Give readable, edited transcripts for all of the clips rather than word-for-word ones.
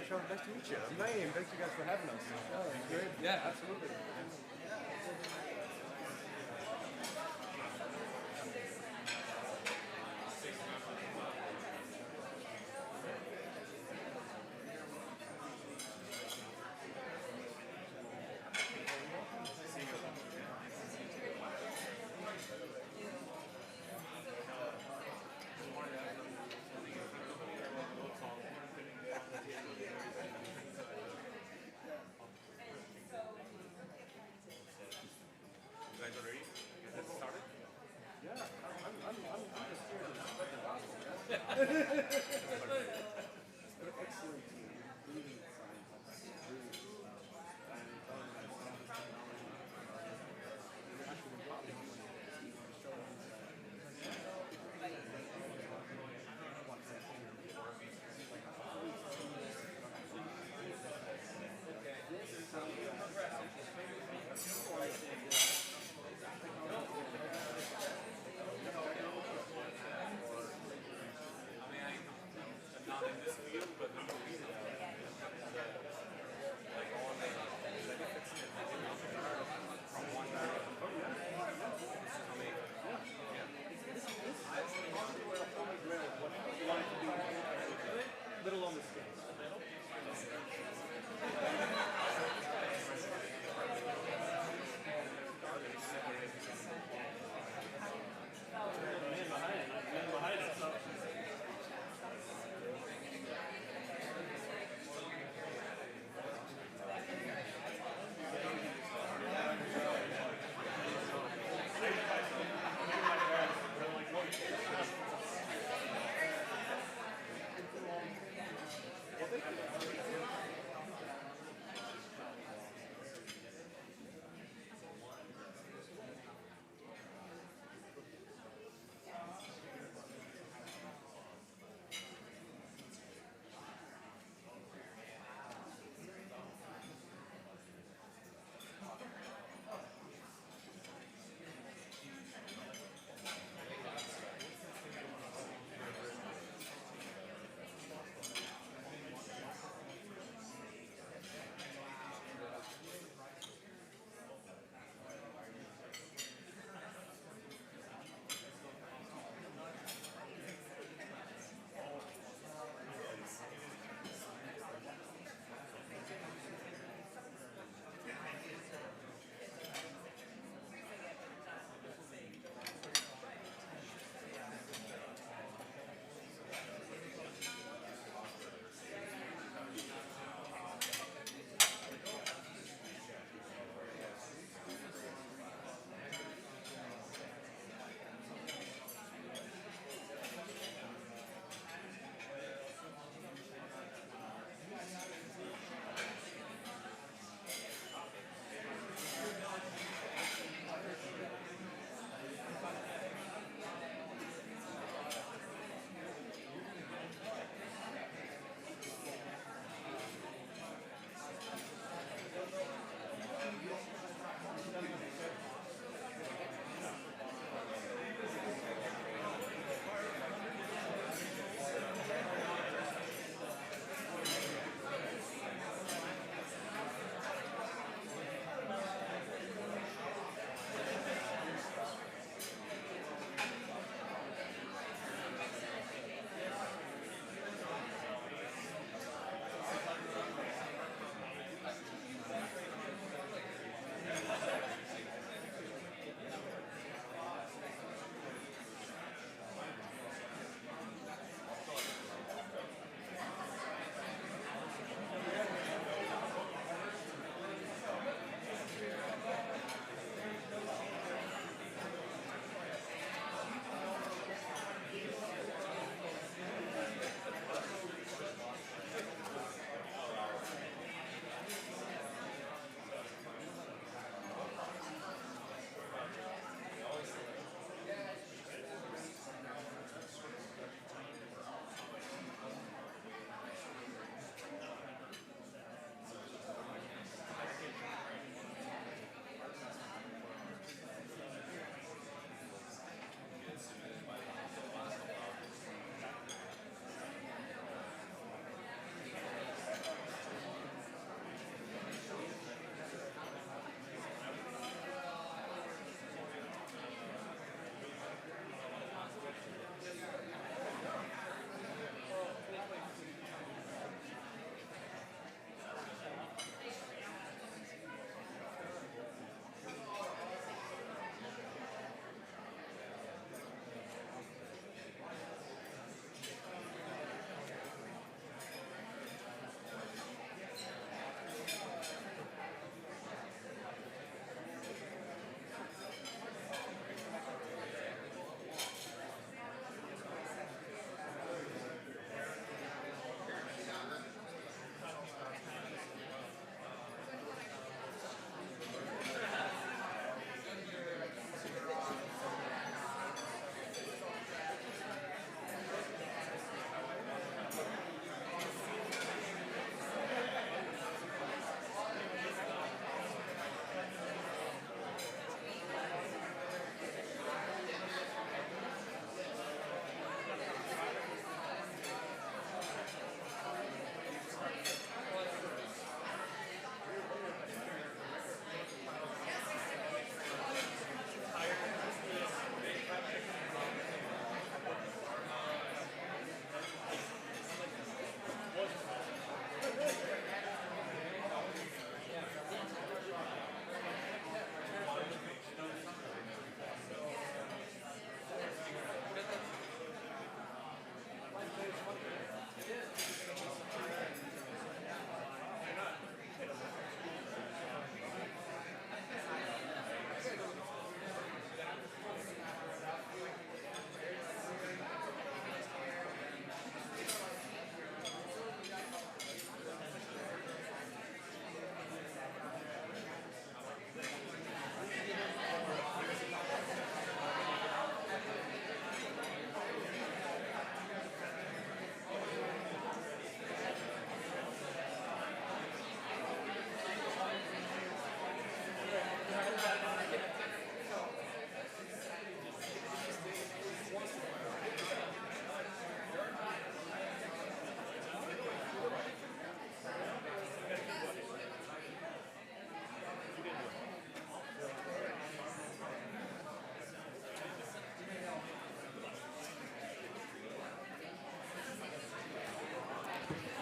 Sean, nice to meet you. I'm Naeem. Thanks you guys for having us. Oh, great. Yeah, absolutely. You guys are ready? Let's start it. Yeah, I'm just here to spread the gospel. They're excellent team. Really scientists. Really. And they're actually probably showing I mean, I'm not in this field, but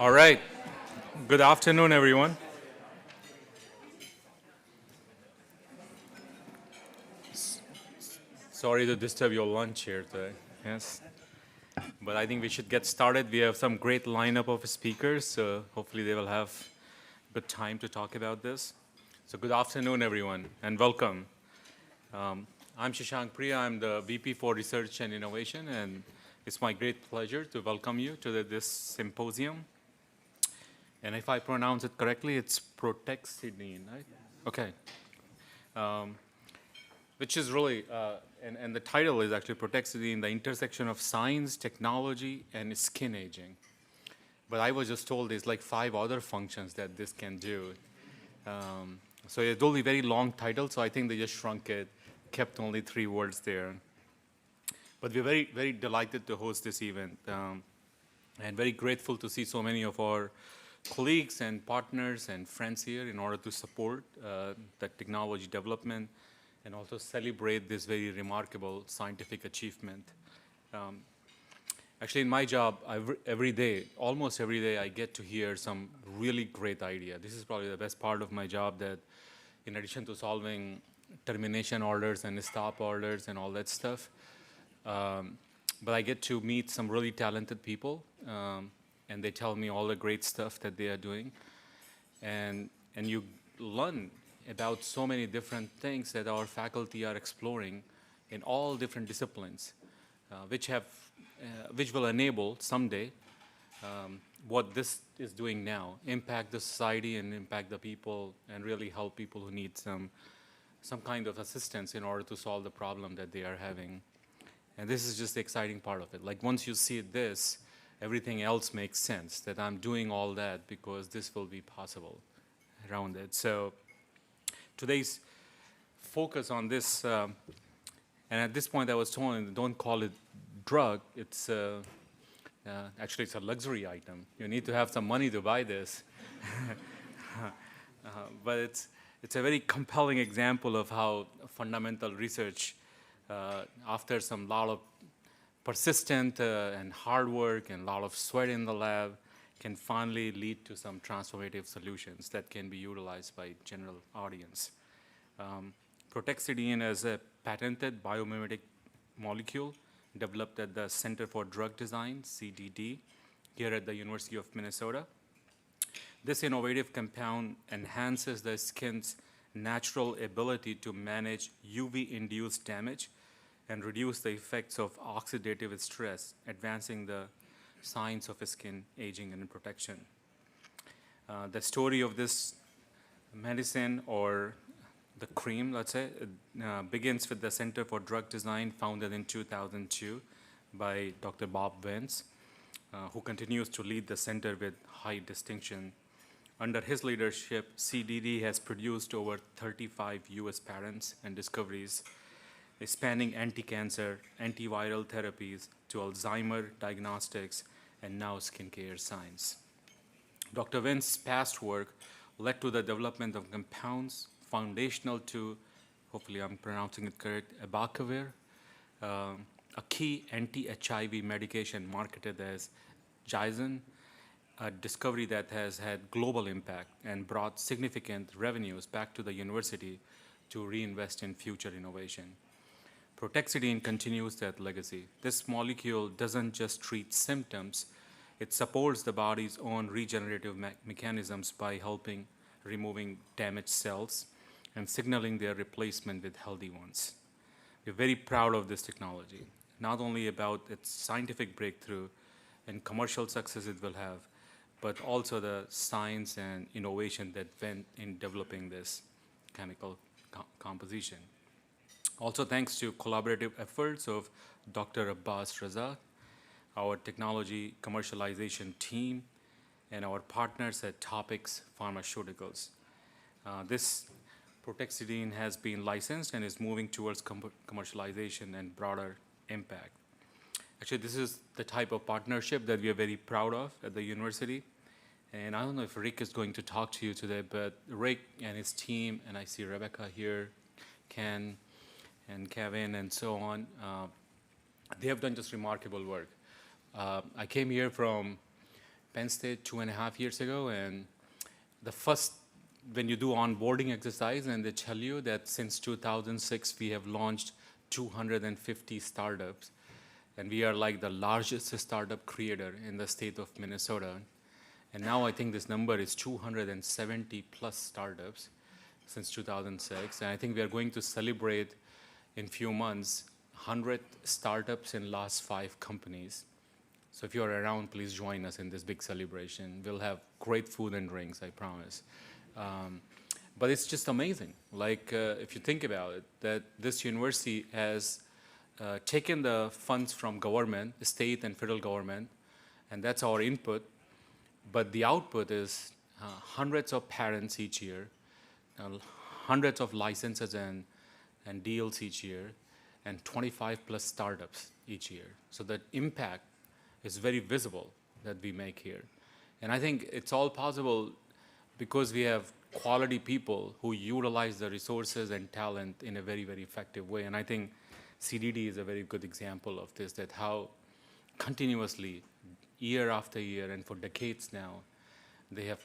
All right. Good afternoon, everyone. Sorry to disturb your lunch here today. Yes. But I think we should get started. We have some great lineup of speakers, so hopefully they will have good time to talk about this. So good afternoon, everyone, and welcome. I'm Shashank Priya. I'm the VP for Research and Innovation, and it's my great pleasure to welcome you to this symposium. And if I pronounce it correctly, it's ProteXidine, right? Okay. Which is really, and the title is actually ProteXidine, the intersection of science, technology, and skin aging. But I was just told there's like 5 other functions that this can do. So it's only very long title, so I think they just shrunk it, kept only 3 words there. But we're very, very delighted to host this event, and very grateful to see so many of our colleagues and partners and friends here in order to support the technology development and also celebrate this very remarkable scientific achievement. Actually, in my job, every day, almost every day, I get to hear some really great idea. This is probably the best part of my job, that in addition to solving termination orders and stop orders and all that stuff, but I get to meet some really talented people, and they tell me all the great stuff that they are doing. And you learn about so many different things that our faculty are exploring in all different disciplines, which will enable someday what this is doing now, impact the society and impact the people and really help people who need some kind of assistance in order to solve the problem that they are having. And this is just the exciting part of it. Like once you see this, everything else makes sense, that I'm doing all that because this will be possible around it. So today's focus on this, and at this point I was told, don't call it drug, it's actually it's a luxury item. You need to have some money to buy this. But it's a very compelling example of how fundamental research, after some lot of persistent and hard work and a lot of sweat in the lab, can finally lead to some transformative solutions that can be utilized by general audience. ProteXidine is a patented biomimetic molecule developed at the Center for Drug Design, CDD, here at the University of Minnesota. This innovative compound enhances the skin's natural ability to manage UV-induced damage and reduce the effects of oxidative stress, advancing the science of skin aging and protection. The story of this medicine, or the cream, let's say, begins with the Center for Drug Design, founded in 2002 by Dr. Bob Vance, who continues to lead the center with high distinction. Under his leadership, CDD has produced over 35 US patents and discoveries, spanning anti-cancer, antiviral therapies to Alzheimer diagnostics, and now skincare science. Dr. Vince's past work led to the development of compounds foundational to, hopefully I'm pronouncing it correct, abacavir, a key anti-HIV medication marketed as Jizan, a discovery that has had global impact and brought significant revenues back to the university to reinvest in future innovation. ProteXidine continues that legacy. This molecule doesn't just treat symptoms, it supports the body's own regenerative mechanisms by helping removing damaged cells and signaling their replacement with healthy ones. We're very proud of this technology, not only about its scientific breakthrough and commercial success it will have, but also the science and innovation that went in developing this chemical composition. Also thanks to collaborative efforts of Dr. Abbas Raza, our technology commercialization team, and our partners at Topics Pharmaceuticals. This ProteXidine has been licensed and is moving towards commercialization and broader impact. Actually, this is the type of partnership that we are very proud of at the university. And I don't know if Rick is going to talk to you today, but Rick and his team, and I see Rebecca here, Ken, and Kevin, and so on, they have done just remarkable work. I came here from Penn State 2.5 years ago, and the first, when you do onboarding exercise, and they tell you that since 2006, we have launched 250 startups, and we are like the largest startup creator in the state of Minnesota. And now I think this number is 270 plus startups since 2006. And I think we are going to celebrate in few months 100 startups in last 5 companies. So if you're around, please join us in this big celebration. We'll have great food and drinks, I promise. But it's just amazing. Like, if you think about it, that this university has taken the funds from government, state and federal government, and that's our input. But the output is hundreds of parents each year, hundreds of licenses and deals each year, and 25 plus startups each year. So that impact is very visible that we make here. And I think it's all possible because we have quality people who utilize the resources and talent in a very, very effective way. And I think CDD is a very good example of this, that how continuously, year after year, and for decades now, they have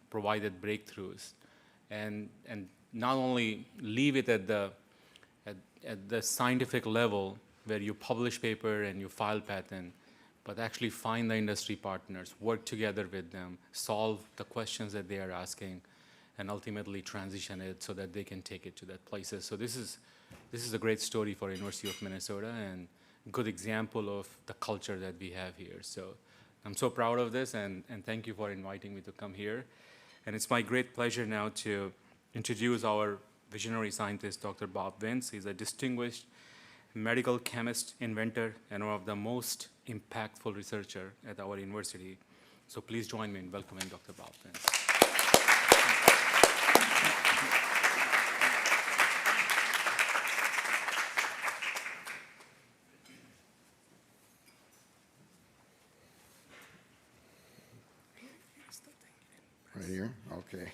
provided breakthroughs. And not only leave it at the scientific level where you publish paper and you file patent, but actually find the industry partners, work together with them, solve the questions that they are asking, and ultimately transition it so that they can take it to that places. So this is a great story for University of Minnesota and good example of the culture that we have here. So I'm so proud of this, and thank you for inviting me to come here. And it's my great pleasure now to introduce our visionary scientist, Dr. Bob Vince. He's a distinguished medical chemist, inventor, and one of the most impactful researcher at our university. So please join me in welcoming Dr. Bob Vince. Right here? Okay.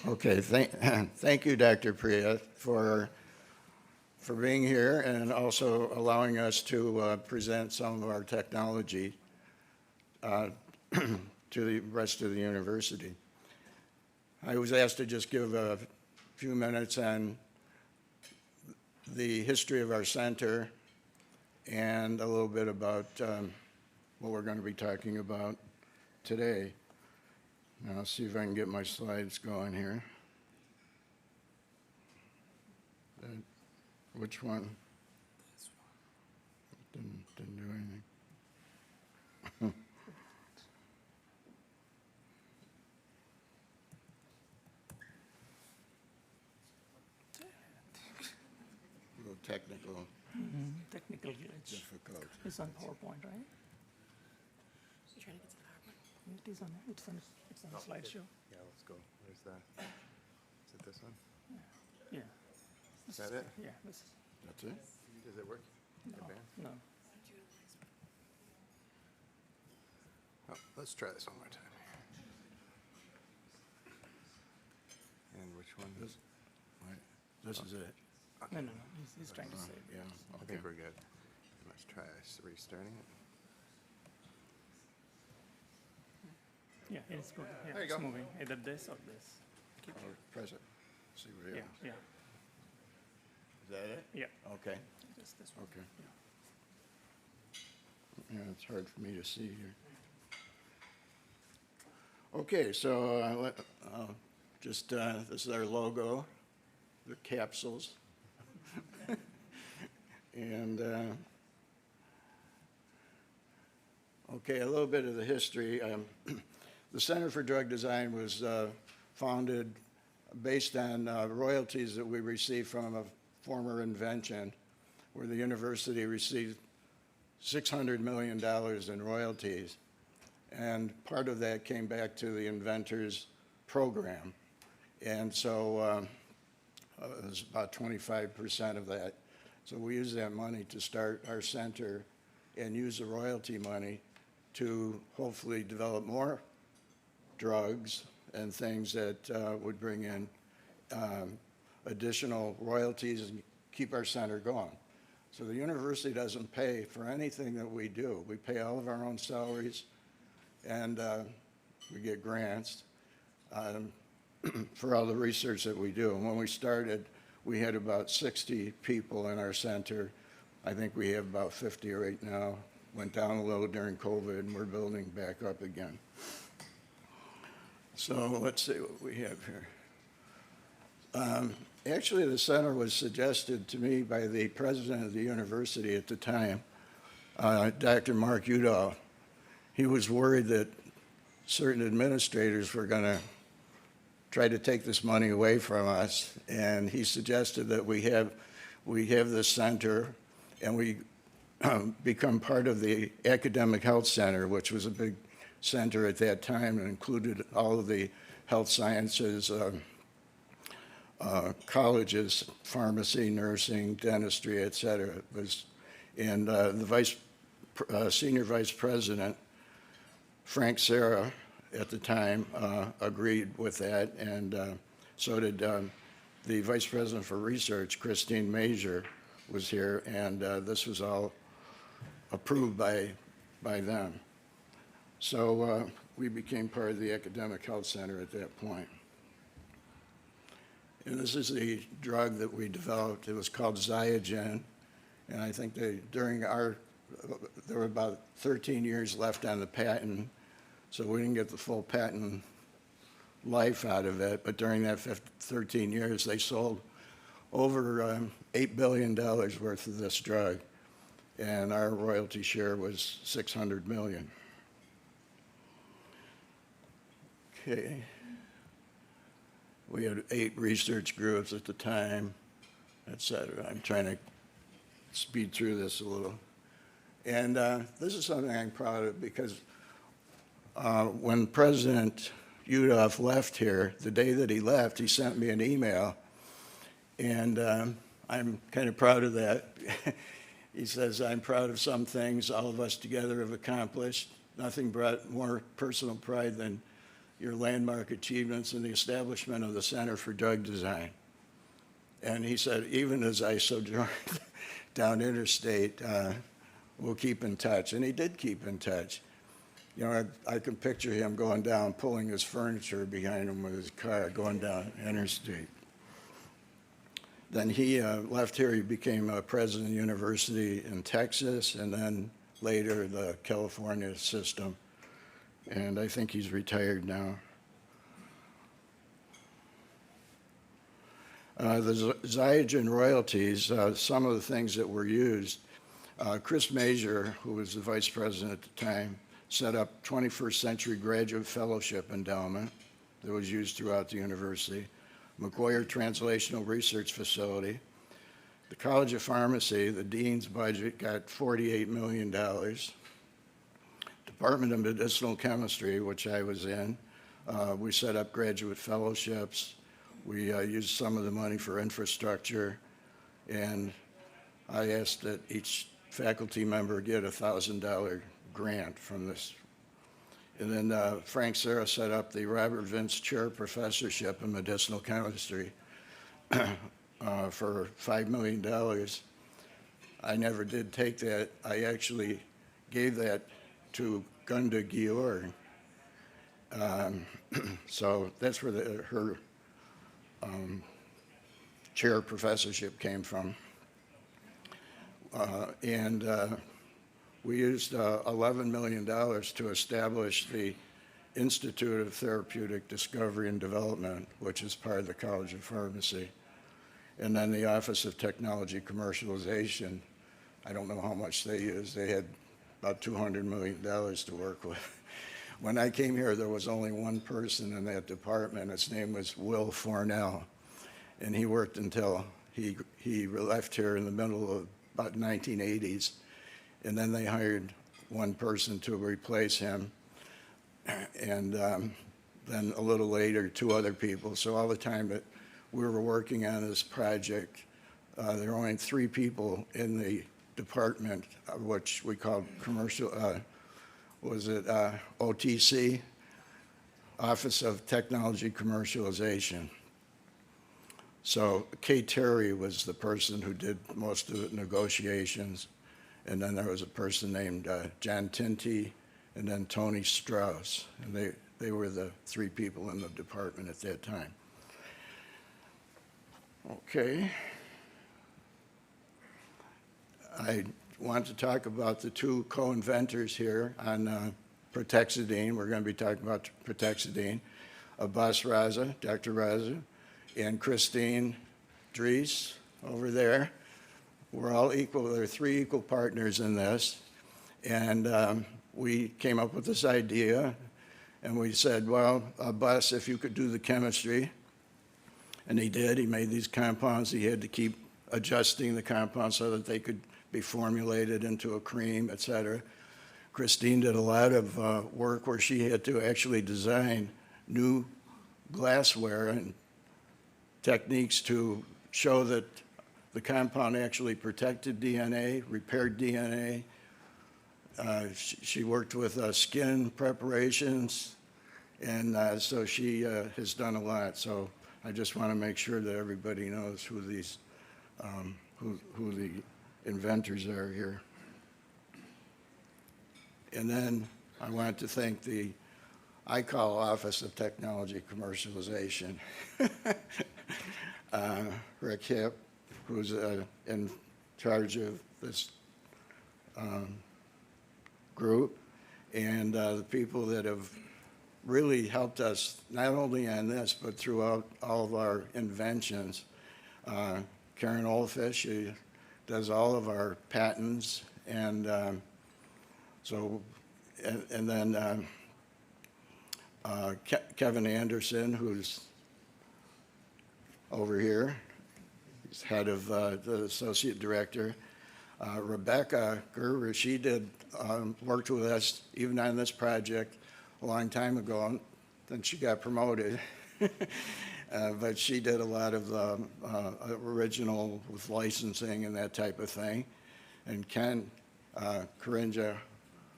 Okay, thank you, Dr. Priya, for being here and also allowing us to present some of our technology to the rest of the university. I was asked to just give a few minutes on the history of our center and a little bit about what we're going to be talking about today. Now, I'll see if I can get my slides going here. Which one? This one. Didn't do anything. A little technical. Technical glitch. Difficult. It's on PowerPoint, right? You trying to get to the PowerPoint? It is on. It's on the slideshow. Yeah, let's go. Where's that? Is it this one? Yeah. Is that it? Yeah. This is, That's it? Does it work? Advance? no. Oh, let's try this one more time. And which one? This, right. This is it. No. He's trying to say. Yeah. I Okay. think we're good. Let's try restarting it. Yeah, it's good. Yeah, There you it's go. moving. Either this or this. Keep Or press it. See what it Yeah. is. Yeah. Is that it? Yeah. Okay. Just this one. Okay. Yeah, it's hard for me to see here. Okay, so this is our logo, the capsules. And, okay, a little bit of the history. The Center for Drug Design was founded based on royalties that we received from a former invention, where the university received $600 million in royalties. And part of that came back to the inventor's program. And so it was about 25% of that. So we used that money to start our center and use the royalty money to hopefully develop more drugs and things that would bring in additional royalties and keep our center going. So the university doesn't pay for anything that we do. We pay all of our own salaries. and we get grants for all the research that we do. And when we started, we had about 60 people in our center. I think we have about 50 right now. Went down a little during COVID, and we're building back up again. So let's see what we have here. Actually, the center was suggested to me by the president of the university at the time, Dr. Mark Udall. He was worried that certain administrators were going to try to take this money away from us, and he suggested that we have this center, and we become part of the Academic Health Center, which was a big center at that time and included all of the health sciences, colleges, pharmacy, nursing, dentistry, et cetera. It was, and the senior vice president, Frank Serra, at the time, agreed with that, and so did the vice president for research, Christine Major, was here, and this was all approved by them. So we became part of the Academic Health Center at that point. And this is the drug that we developed. It was called Xiagen, and I think there were about 13 years left on the patent, so we didn't get the full patent life out of it, but during that 13 years, they sold over $8 billion worth of this drug, and our royalty share was $600 million. Okay. We had 8 research groups at the time, et cetera. I'm trying to speed through this a little. And this is something I'm proud of because when President Udall left here, the day that he left, he sent me an email, and I'm kind of proud of that. He says, I'm proud of some things all of us together have accomplished. Nothing brought more personal pride than your landmark achievements in the establishment of the Center for Drug Design. And he said, even as I sojourned down interstate, we'll keep in touch. And he did keep in touch. You know, I can picture him going down, pulling his furniture behind him with his car, going down interstate. Then he left here, he became president of the university in Texas, and then later the California system. And I think he's retired now. The Xiagen royalties, some of the things that were used, Chris Major, who was the vice president at the time, set up 21st Century Graduate Fellowship Endowment that was used throughout the university, McGuire Translational Research Facility. The College of Pharmacy, the dean's budget got $48 million. Department of Medicinal Chemistry, which I was in, we set up graduate fellowships. We used some of the money for infrastructure, and I asked that each faculty member get a $1,000 grant from this. And then Frank Serra set up the Robert Vince Chair Professorship in Medicinal Chemistry for $5 million. I never did take that. I actually gave that to Gunda Georg. So that's where her chair professorship came from. And we used $11 million to establish the Institute of Therapeutic Discovery and Development, which is part of the College of Pharmacy. And then the Office of Technology Commercialization, I don't know how much they used. They had about $200 million to work with. When I came here, there was only one person in that department. His name was Will Fornell, and he worked until he left here in the middle of about 1980s, and then they hired one person to replace him, and then a little later, 2 other people. So all the time that we were working on this project, there were only 3 people in the department, which we called commercial, OTC, Office of Technology Commercialization. So Kay Terry was the person who did most of the negotiations, and then there was a person named John Tinty, and then Tony Strauss. And they were the three people in the department at that time. Okay. I want to talk about the two co-inventors here on ProteXidine. We're going to be talking about ProteXidine. Abbas Raza, Dr. Raza, and Christine Dries over there. We're all equal. There are three equal partners in this. And we came up with this idea, and we said, well, Abbas, if you could do the chemistry. And he did. He made these compounds. He had to keep adjusting the compounds so that they could be formulated into a cream, et cetera. Christine did a lot of work where she had to actually design new glassware and techniques to show that the compound actually protected DNA, repaired DNA. She worked with skin preparations, and so she has done a lot. So I just want to make sure that everybody knows who these, who the inventors are here. And then I want to thank the ICAL Office of Technology Commercialization. Rick Hipp, who's in charge of this group, and the people that have really helped us not only on this, but throughout all of our inventions. Karen Olfish, she does all of our patents, and then Kevin Anderson, who's over here, he's head of the associate director. Rebecca Gerber, she worked with us even on this project a long time ago, and then she got promoted. But she did a lot of the original with licensing and that type of thing. And Ken Karinja,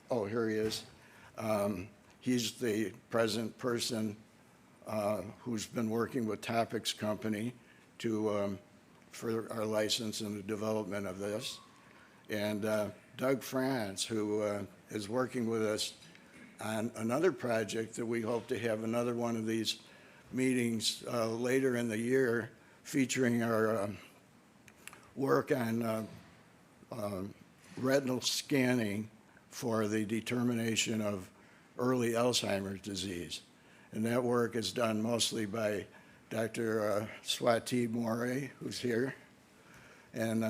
oh, here he is. He's the present person who's been working with Topics Company for our license and the development of this. And Doug France, who is working with us on another project that we hope to have another one of these meetings later in the year, featuring our work on retinal scanning for the determination of early Alzheimer's disease. And that work is done mostly by Dr. Swati Moray, who's here. And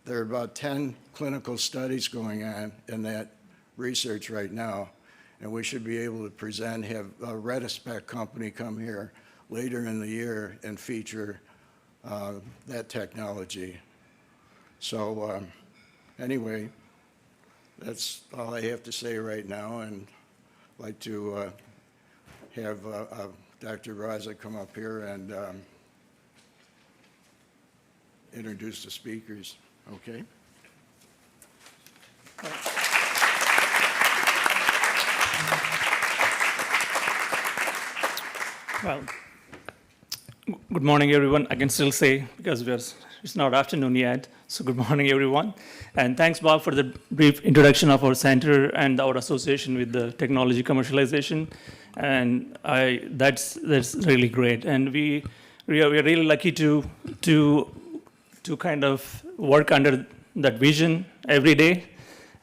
there are about 10 clinical studies going on in that research right now. And we should be able to present, have a Retispec company come here later in the year and feature that technology. So anyway, that's all I have to say right now, and I'd like to have Dr. Raza come up here and introduce the speakers, okay? Well, good morning, everyone. I can still say, because it's not afternoon yet, so good morning, everyone. And thanks, Bob, for the brief introduction of our center and our association with the technology commercialization. And that's really great. And we are really lucky to kind of work under that vision every day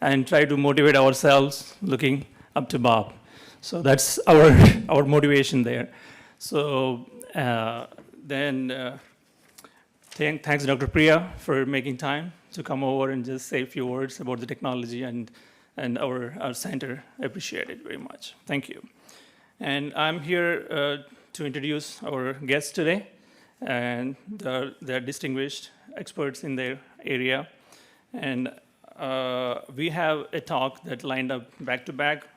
and try to motivate ourselves looking up to Bob. So that's our motivation there. So thanks, Dr. Priya, for making time to come over and just say a few words about the technology and our center. I appreciate it very much. Thank you. And I'm here to introduce our guests today, and they're distinguished experts in their area. And we have a talk that lined up back to back.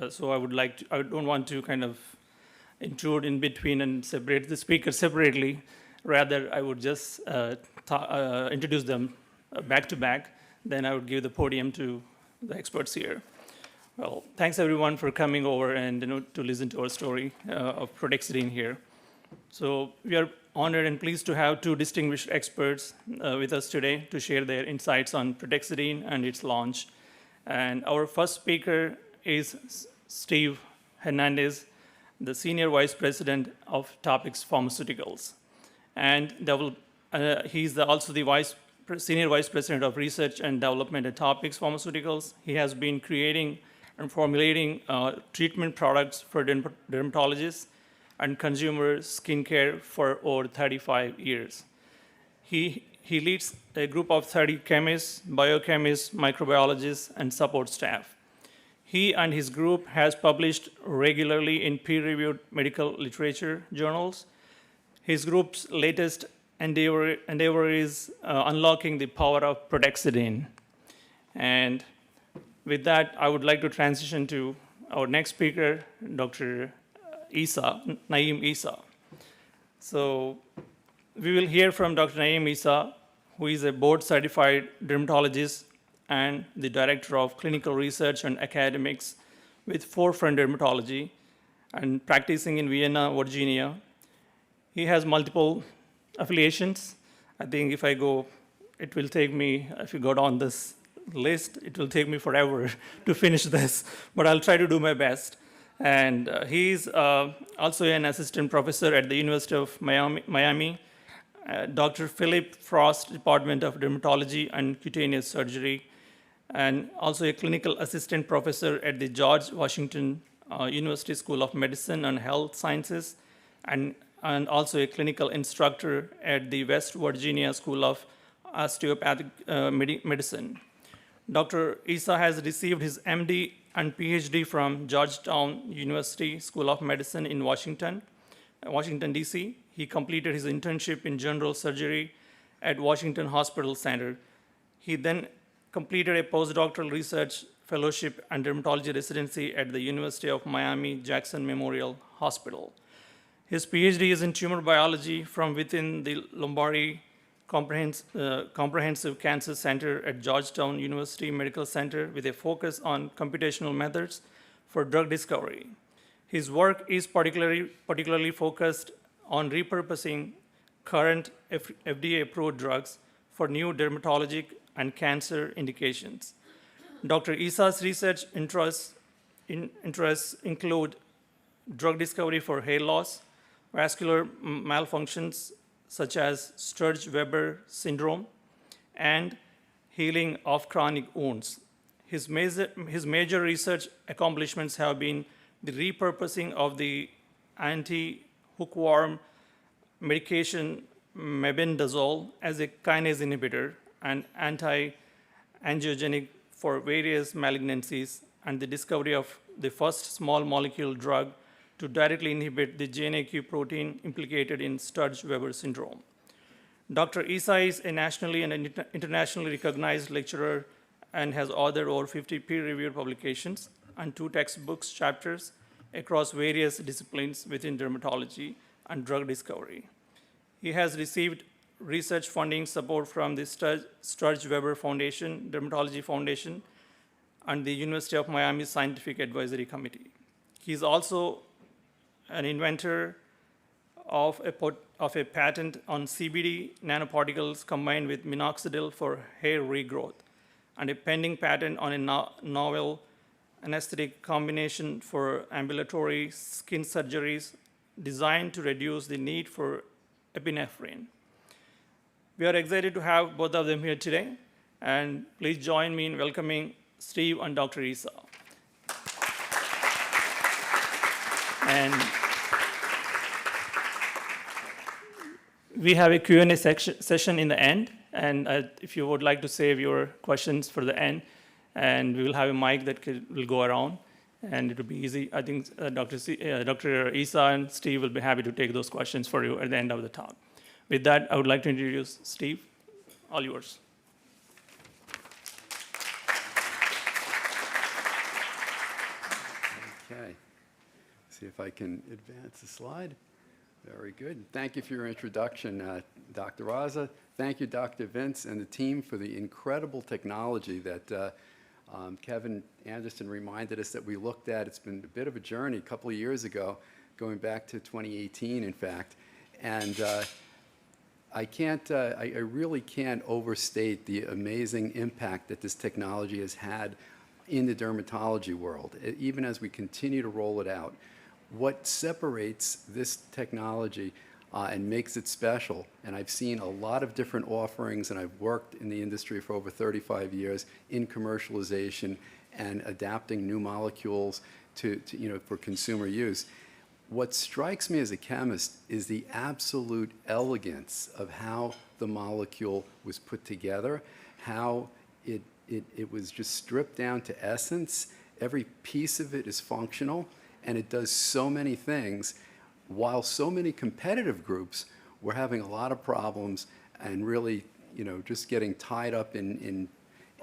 So I don't want to kind of intrude in between and separate the speakers separately. Rather, I would just introduce them back to back. Then I would give the podium to the experts here. Well, thanks everyone for coming over and to listen to our story of ProteXidine here. So we are honored and pleased to have two distinguished experts with us today to share their insights on ProteXidine and its launch. And our first speaker is Steve Hernandez, the Senior Vice President of Topics Pharmaceuticals. And he's also the Senior Vice President of Research and Development at Topics Pharmaceuticals. He has been creating and formulating treatment products for dermatologists and consumer skincare for over 35 years. He leads a group of 30 chemists, biochemists, microbiologists, and support staff. He and his group has published regularly in peer-reviewed medical literature journals. His group's latest endeavor is unlocking the power of ProteXidine. And with that, I would like to transition to our next speaker, Dr. Naeem Isa. So we will hear from Dr. Naeem Isa, who is a board-certified dermatologist and the director of clinical research and academics with Forefront Dermatology and practicing in Vienna, Virginia. He has multiple affiliations. I think if you go down this list, it will take me forever to finish this, but I'll try to do my best. And he's also an assistant professor at the University of Miami, Dr. Philip Frost Department of Dermatology and Cutaneous Surgery, and also a clinical assistant professor at the George Washington University School of Medicine and Health Sciences, and also a clinical instructor at the West Virginia School of Osteopathic Medicine. Dr. Isa has received his MD and PhD from Georgetown University School of Medicine in Washington, D.C. He completed his internship in general surgery at Washington Hospital Center. He then completed a postdoctoral research fellowship and dermatology residency at the University of Miami Jackson Memorial Hospital. His PhD is in tumor biology from within the Lombardi Comprehensive Cancer Center at Georgetown University Medical Center with a focus on computational methods for drug discovery. His work is particularly focused on repurposing current FDA-approved drugs for new dermatologic and cancer indications. Dr. Isa's research interests include drug discovery for hair loss, vascular malfunctions such as Sturge-Weber syndrome, and healing of chronic wounds. His major research accomplishments have been the repurposing of the anti-hookworm medication mebendazole as a kinase inhibitor and anti-angiogenic for various malignancies, and the discovery of the first small molecule drug to directly inhibit the JNAQ protein implicated in Sturge-Weber syndrome. Dr. Isa is a nationally and internationally recognized lecturer and has authored over 50 peer-reviewed publications and 2 textbooks chapters across various disciplines within dermatology and drug discovery. He has received research funding support from the Sturge-Weber Foundation, Dermatology Foundation, and the University of Miami Scientific Advisory Committee. He's also an inventor of a patent on CBD nanoparticles combined with minoxidil for hair regrowth, and a pending patent on a novel anesthetic combination for ambulatory skin surgeries designed to reduce the need for epinephrine. We are excited to have both of them here today, and please join me in welcoming Steve and Dr. Isa. And we have a Q&A session in the end, and if you would like to save your questions for the end, and we will have a mic that will go around, and it will be easy. I think Dr. Isa and Steve will be happy to take those questions for you at the end of the talk. With that, I would like to introduce Steve. All yours. Okay. See if I can advance the slide. Very good. Thank you for your introduction, Dr. Raza. Thank you, Dr. Vince, and the team for the incredible technology that Kevin Anderson reminded us that we looked at. It's been a bit of a journey a couple of years ago, going back to 2018, in fact. And I really can't overstate the amazing impact that this technology has had in the dermatology world, even as we continue to roll it out. What separates this technology and makes it special, and I've seen a lot of different offerings, and I've worked in the industry for over 35 years in commercialization and adapting new molecules to for consumer use. What strikes me as a chemist is the absolute elegance of how the molecule was put together, how it was just stripped down to essence. Every piece of it is functional, and it does so many things, while so many competitive groups were having a lot of problems and really, just getting tied up in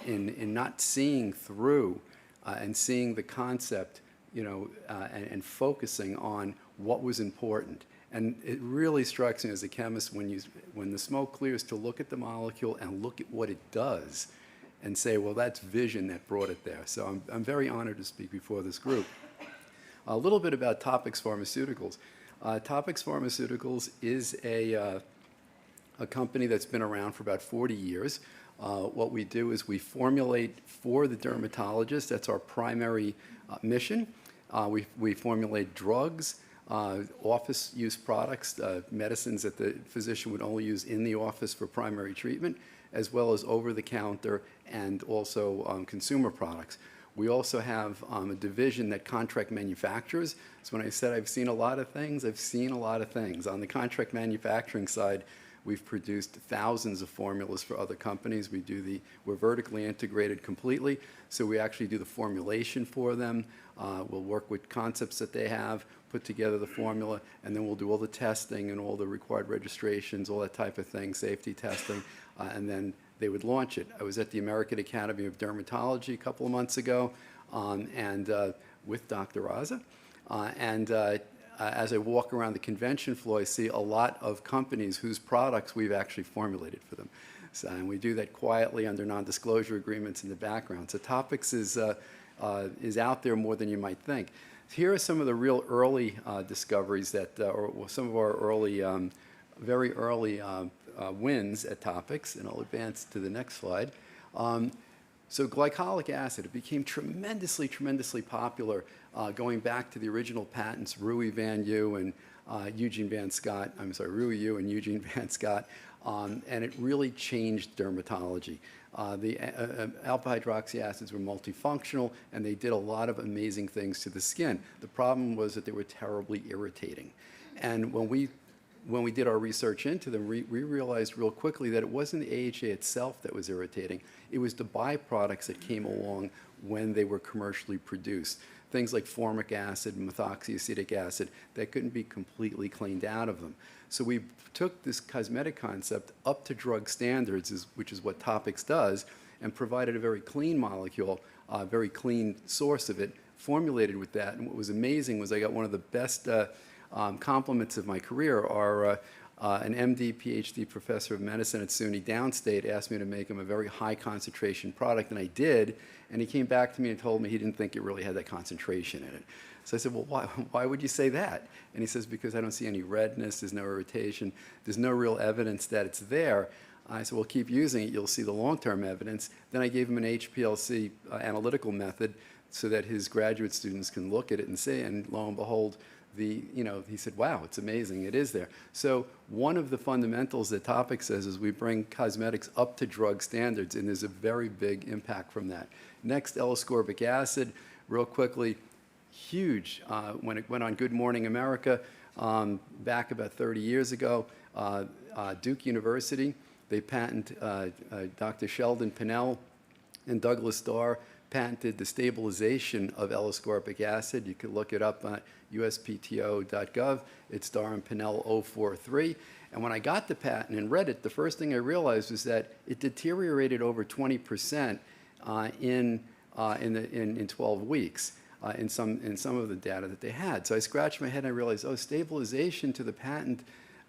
not seeing through and seeing the concept, and focusing on what was important. And it really strikes me as a chemist when the smoke clears to look at the molecule and look at what it does and say, well, that's vision that brought it there. So I'm very honored to speak before this group. A little bit about Topics Pharmaceuticals. Topics Pharmaceuticals is a company that's been around for about 40 years. What we do is we formulate for the dermatologist. That's our primary mission. We formulate drugs, office use products, medicines that the physician would only use in the office for primary treatment, as well as over-the-counter and also consumer products. We also have a division that contract manufactures. So when I said I've seen a lot of things, I've seen a lot of things. On the contract manufacturing side, we've produced thousands of formulas for other companies. We're vertically integrated completely, so we actually do the formulation for them. We'll work with concepts that they have, put together the formula, and then we'll do all the testing and all the required registrations, all that type of thing, safety testing, and then they would launch it. I was at the American Academy of Dermatology a couple of months ago, and with Dr. Raza, as I walk around the convention floor, I see a lot of companies whose products we've actually formulated for them. So, and we do that quietly under non-disclosure agreements in the background. So Topics is out there more than you might think. Here are some of the real early discoveries or some of our early, very early wins at Topics, and I'll advance to the next slide. So glycolic acid, it became tremendously, tremendously popular going back to the original patents, Rui Van Yu and Eugene Van Scott, Rui Yu and Eugene Van Scott, and it really changed dermatology. The alpha hydroxy acids were multifunctional, and they did a lot of amazing things to the skin. The problem was that they were terribly irritating. And when we did our research into them, we realized real quickly that it wasn't the AHA itself that was irritating. It was the byproducts that came along when they were commercially produced. Things like formic acid and methoxyacetic acid that couldn't be completely cleaned out of them. So we took this cosmetic concept up to drug standards, which is what Topics does, and provided a very clean molecule, a very clean source of it, formulated with that. And what was amazing was I got one of the best compliments of my career. An MD, PhD professor of medicine at SUNY Downstate asked me to make him a very high concentration product, and I did. And he came back to me and told me he didn't think it really had that concentration in it. So I said, well, why would you say that? And he says, because I don't see any redness, there's no irritation, there's no real evidence that it's there. I said, well, keep using it, you'll see the long-term evidence. Then I gave him an HPLC analytical method so that his graduate students can look at it and say, and lo and behold, he said, wow, it's amazing, it is there. So one of the fundamentals that Topics says is we bring cosmetics up to drug standards, and there's a very big impact from that. Next, L-ascorbic acid, real quickly, huge. When it went on Good Morning America back about 30 years ago, Duke University, they patented, Dr. Sheldon Pinnell and Douglas Starr patented the stabilization of L-ascorbic acid. You can look it up on uspto.gov. It's Starr and Pinnell 043. And when I got the patent and read it, the first thing I realized was that it deteriorated over 20% in 12 weeks in some of the data that they had. So I scratched my head and I realized, oh, stabilization to the patent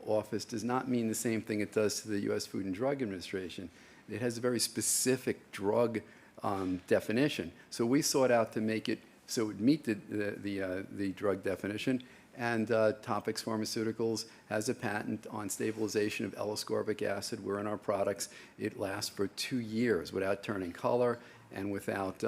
office does not mean the same thing it does to the U.S. Food and Drug Administration. It has a very specific drug definition. So we sought out to make it so it would meet the drug definition. And Topics Pharmaceuticals has a patent on stabilization of L-ascorbic acid. We're in our products. It lasts for 2 years without turning color, and without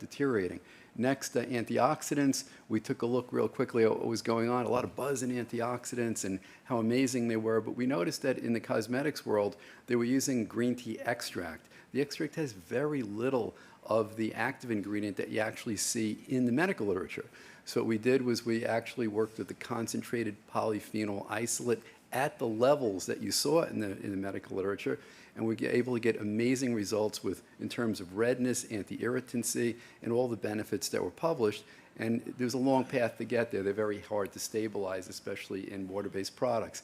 deteriorating. Next, antioxidants. We took a look real quickly at what was going on. A lot of buzz in antioxidants and how amazing they were, but we noticed that in the cosmetics world, they were using green tea extract. The extract has very little of the active ingredient that you actually see in the medical literature. So what we did was we actually worked with the concentrated polyphenol isolate at the levels that you saw in the medical literature, and we were able to get amazing results in terms of redness, anti-irritancy, and all the benefits that were published. And there's a long path to get there. They're very hard to stabilize, especially in water-based products.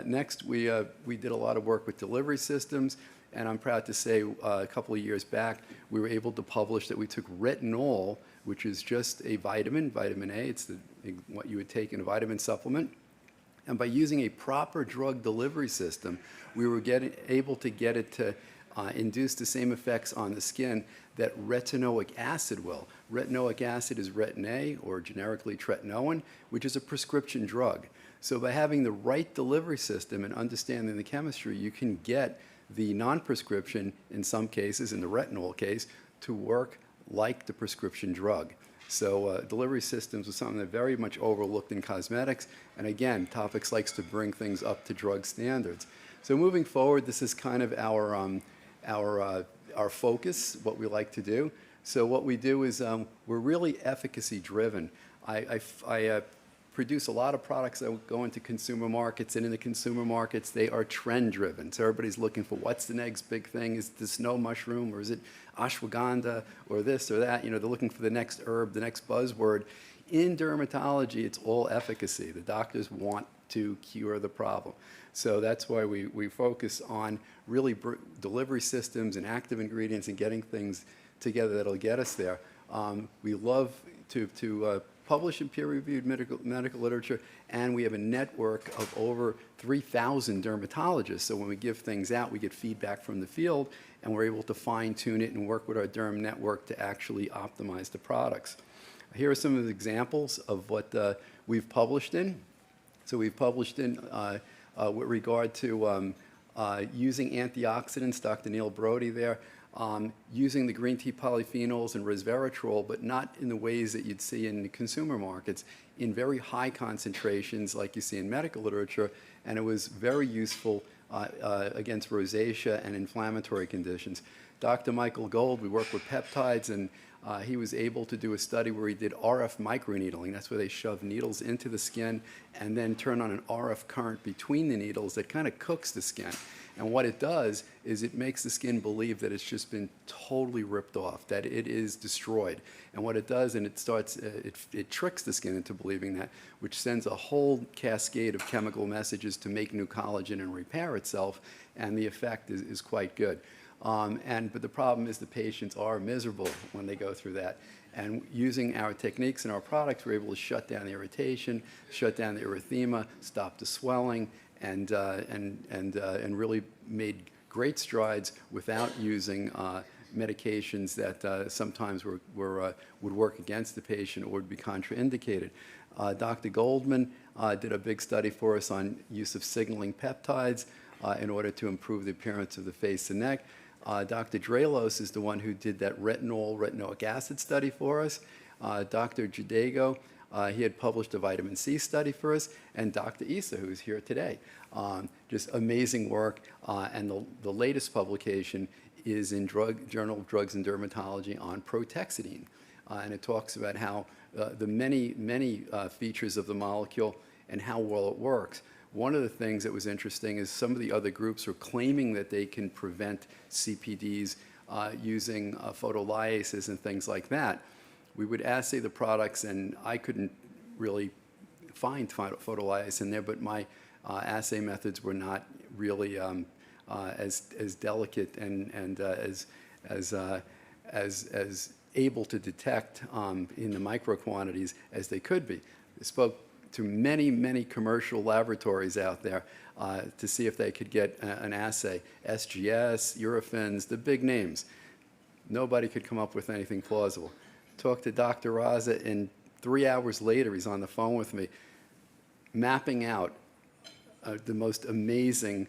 Next, we did a lot of work with delivery systems, and I'm proud to say a couple of years back, we were able to publish that we took retinol, which is just a vitamin A, it's what you would take in a vitamin supplement, and by using a proper drug delivery system, we were able to get it to induce the same effects on the skin that retinoic acid will. Retinoic acid is Retin-A, or generically tretinoin, which is a prescription drug. So by having the right delivery system and understanding the chemistry, you can get the non-prescription, in some cases, in the retinol case, to work like the prescription drug. So delivery systems was something that very much overlooked in cosmetics. And again, Topics likes to bring things up to drug standards. So moving forward, this is kind of our focus, what we like to do. So what we do is we're really efficacy driven. I produce a lot of products that go into consumer markets, and in the consumer markets, they are trend driven. So everybody's looking for what's the next big thing? Is it the snow mushroom, or is it ashwagandha, or this or that? You know, they're looking for the next herb, the next buzzword. In dermatology, it's all efficacy. The doctors want to cure the problem. So that's why we focus on really delivery systems and active ingredients and getting things together that'll get us there. We love to publish in peer-reviewed medical literature, and we have a network of over 3,000 dermatologists. So when we give things out, we get feedback from the field, and we're able to fine-tune it and work with our derm network to actually optimize the products. Here are some of the examples of what we've published in. So we've published in with regard to using antioxidants, Dr. Neil Brody there, using the green tea polyphenols and resveratrol, but not in the ways that you'd see in the consumer markets, in very high concentrations like you see in medical literature, and it was very useful against rosacea and inflammatory conditions. Dr. Michael Gold, we work with peptides, and he was able to do a study where he did RF microneedling. That's where they shove needles into the skin and then turn on an RF current between the needles that kind of cooks the skin. And what it does is it makes the skin believe that it's just been totally ripped off, that it is destroyed. And what it does, and it starts, it tricks the skin into believing that, which sends a whole cascade of chemical messages to make new collagen and repair itself, and the effect is quite good. But the problem is the patients are miserable when they go through that. And using our techniques and our products, we're able to shut down the irritation, shut down the erythema, stop the swelling, and really made great strides without using medications that sometimes would work against the patient or would be contraindicated. Dr. Goldman did a big study for us on use of signaling peptides in order to improve the appearance of the face and neck. Dr. Dralos is the one who did that retinoic acid study for us. Dr. Jadego, he had published a vitamin C study for us, and Dr. Issa, who's here today. Just amazing work, and the latest publication is in Journal of Drugs and Dermatology on ProteXidine, and it talks about how the many features of the molecule and how well it works. One of the things that was interesting is some of the other groups are claiming that they can prevent CPDs using photolyases and things like that. We would assay the products, and I couldn't really find photolyase in there, but my assay methods were not really as delicate and as able to detect in the micro quantities as they could be. I spoke to many commercial laboratories out there to see if they could get an assay. SGS, Eurofins, the big names. Nobody could come up with anything plausible. Talked to Dr. Raza, and 3 hours later, he's on the phone with me, mapping out the most amazing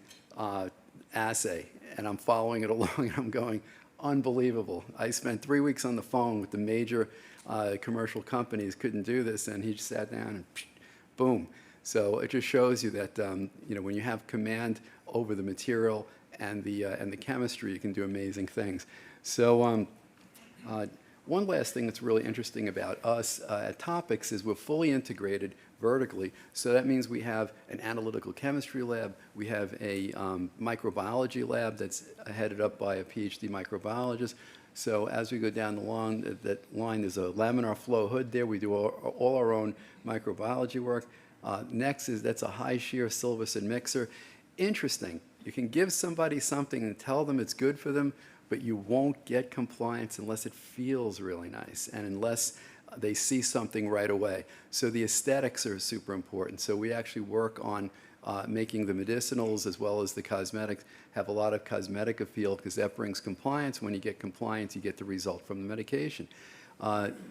assay. And I'm following it along, and I'm going, unbelievable. I spent 3 weeks on the phone with the major commercial companies, couldn't do this, and he just sat down and boom. So it just shows you that when you have command over the material and the chemistry, you can do amazing things. So one last thing that's really interesting about us at Topics is we're fully integrated vertically. So that means we have an analytical chemistry lab, we have a microbiology lab that's headed up by a PhD microbiologist. So as we go down the line, there's a laminar flow hood there. We do all our own microbiology work. Next that's a high shear Silverson mixer. Interesting. You can give somebody something and tell them it's good for them, but you won't get compliance unless it feels really nice and unless they see something right away. So the aesthetics are super important. So we actually work on making the medicinals as well as the cosmetics have a lot of cosmetic appeal because that brings compliance. When you get compliance, you get the result from the medication.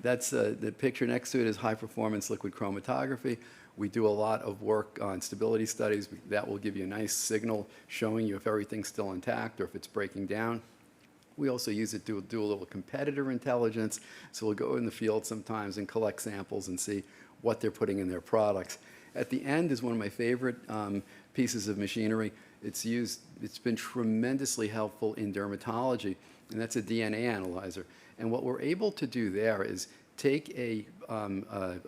That's the picture next to it is high performance liquid chromatography. We do a lot of work on stability studies. That will give you a nice signal showing you if everything's still intact or if it's breaking down. We also use it to do a little competitor intelligence. So we'll go in the field sometimes and collect samples and see what they're putting in their products. At the end is one of my favorite pieces of machinery. It's been tremendously helpful in dermatology, and that's a DNA analyzer. And what we're able to do there is take a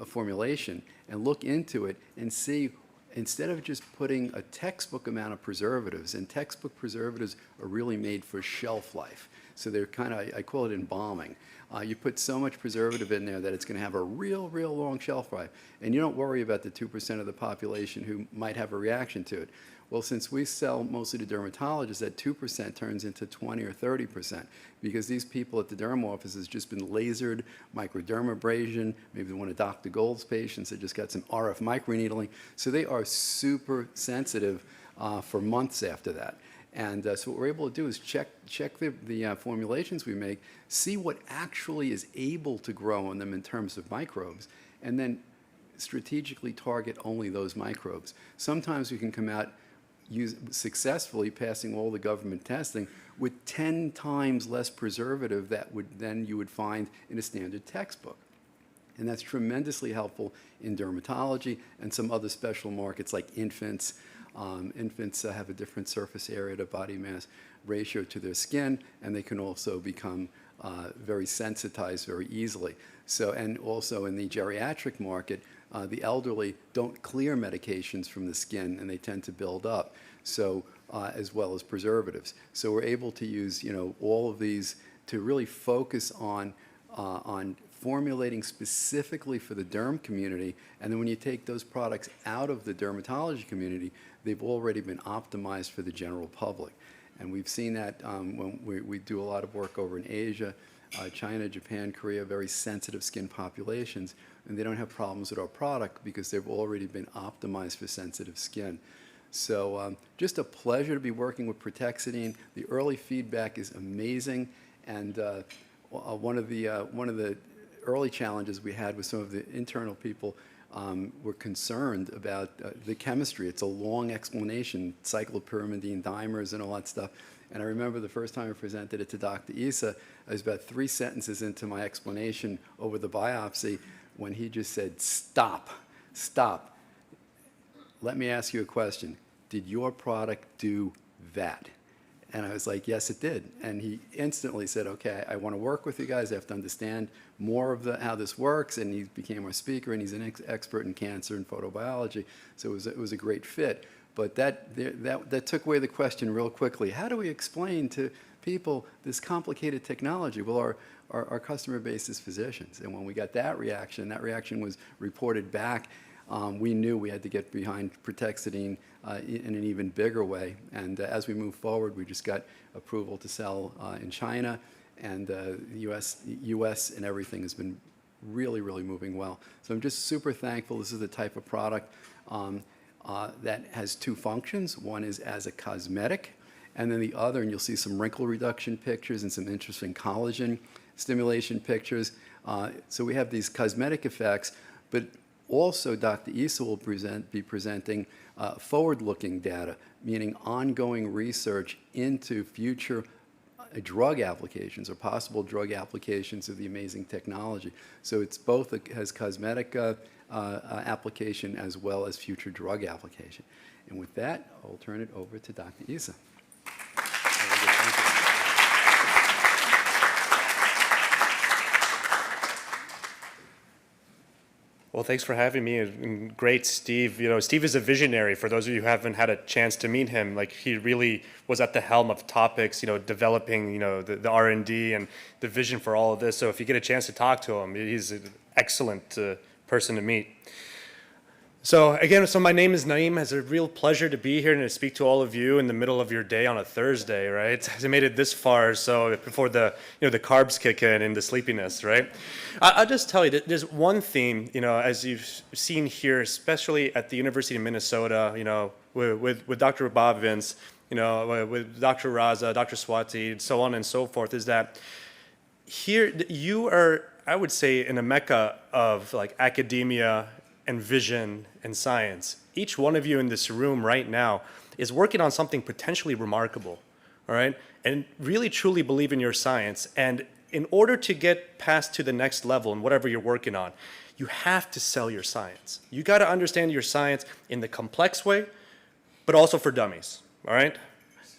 formulation and look into it and see, instead of just putting a textbook amount of preservatives, and textbook preservatives are really made for shelf life. So they're kind of, I call it embalming. You put so much preservative in there that it's going to have a real long shelf life. And you don't worry about the 2% of the population who might have a reaction to it. Well, since we sell mostly to dermatologists, that 2% turns into 20 or 30% because these people at the derm office has just been lasered, microdermabrasion, maybe one of Dr. Gold's patients that just got some RF microneedling. So they are super sensitive for months after that. And so what we're able to do is check the formulations we make, see what actually is able to grow in them in terms of microbes, and then strategically target only those microbes. Sometimes we can come out successfully passing all the government testing with 10 times less preservative than you would find in a standard textbook. And that's tremendously helpful in dermatology and some other special markets like infants. Infants have a different surface area to body mass ratio to their skin, and they can also become very sensitized very easily. So, and also in the geriatric market, the elderly don't clear medications from the skin, and they tend to build up. So, as well as preservatives. So we're able to use, all of these to really focus on formulating specifically for the derm community, and then when you take those products out of the dermatology community, they've already been optimized for the general public. And we've seen that when we do a lot of work over in Asia, China, Japan, Korea, very sensitive skin populations, and they don't have problems with our product because they've already been optimized for sensitive skin. So just a pleasure to be working with ProteXidine. The early feedback is amazing, and one of the early challenges we had with some of the internal people were concerned about the chemistry. It's a long explanation, cyclopyrimidine dimers and all that stuff. And I remember the first time I presented it to Dr. Issa, I was about 3 sentences into my explanation over the biopsy when he just said, "Stop, stop. Let me ask you a question. Did your product do that?" And I was like, "Yes, it did." And he instantly said, "Okay, I want to work with you guys. I have to understand more of how this works." And he became our speaker, and he's an expert in cancer and photobiology. So it was a great fit. But that took away the question real quickly. How do we explain to people this complicated technology? Well, our customer base is physicians. And when we got that reaction was reported back. We knew we had to get behind ProteXidine in an even bigger way. And as we move forward, we just got approval to sell in China, and the US and everything has been really moving well. So I'm just super thankful. This is the type of product that has two functions. One is as a cosmetic, and then the other, and you'll see some wrinkle reduction pictures and some interesting collagen stimulation pictures. So we have these cosmetic effects, but also, Dr. Issa will be presenting forward-looking data, meaning ongoing research into future drug applications or possible drug applications of the amazing technology. So it's both has cosmetic application as well as future drug application. And with that, I'll turn it over to Dr. Isa. Well, thanks for having me, and great, Steve. You know, Steve is a visionary. For those of you who haven't had a chance to meet him, like, he really was at the helm of topics, you know, developing, you know, the R&D and the vision for all of this. So if you get a chance to talk to him, he's an excellent person to meet. So again, my name is Naeem. It's a real pleasure to be here and to speak to all of you in the middle of your day on a Thursday, right? I made it this far, so before the the carbs kick in and the sleepiness, right? I'll just tell you that there's one theme, as you've seen here, especially at the University of Minnesota, with Dr. Bob Vince, with Dr. Raza, Dr. Swati, so on and so forth, is that here you are, I would say, in a mecca of like academia and vision and science. Each one of you in this room right now is working on something potentially remarkable, all right? And really truly believe in your science. And in order to get past to the next level in whatever you're working on, you have to sell your science. You got to understand your science in the complex way, but also for dummies, all right?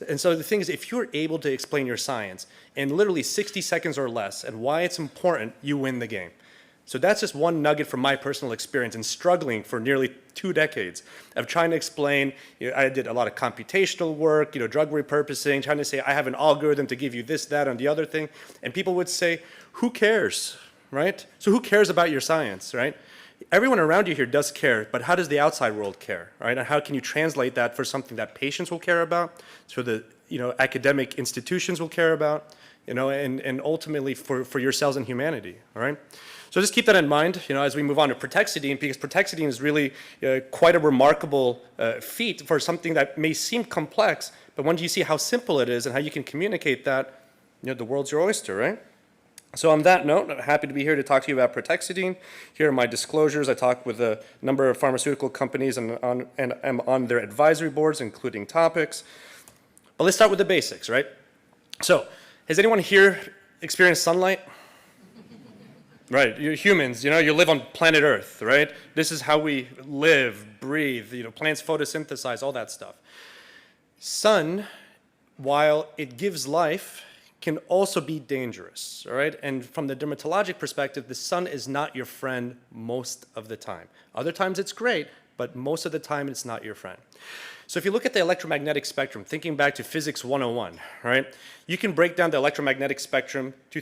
And so the thing is, if you're able to explain your science in literally 60 seconds or less and why it's important, you win the game. So that's just one nugget from my personal experience in struggling for nearly 2 decades of trying to explain. I did a lot of computational work, drug repurposing, trying to say I have an algorithm to give you this, that, and the other thing. And people would say, who cares, right? So who cares about your science, right? Everyone around you here does care, but how does the outside world care, right? And how can you translate that for something that patients will care about, so the academic institutions will care about, and ultimately for yourselves and humanity, all right? So just keep that in mind, as we move on to ProteXidine, because ProteXidine is really quite a remarkable feat for something that may seem complex, but once you see how simple it is and how you can communicate that, the world's your oyster, right? So on that note, I'm happy to be here to talk to you about ProteXidine. Here are my disclosures. I talk with a number of pharmaceutical companies and am on their advisory boards, including topics. But let's start with the basics, right? So, has anyone here experienced sunlight? Right, you're humans, you live on planet Earth, right? This is how we live, breathe, plants photosynthesize, all that stuff. Sun, while it gives life, can also be dangerous, all right? And from the dermatologic perspective, the sun is not your friend most of the time. Other times it's great, but most of the time it's not your friend. So if you look at the electromagnetic spectrum, thinking back to Physics 101, right, you can break down the electromagnetic spectrum to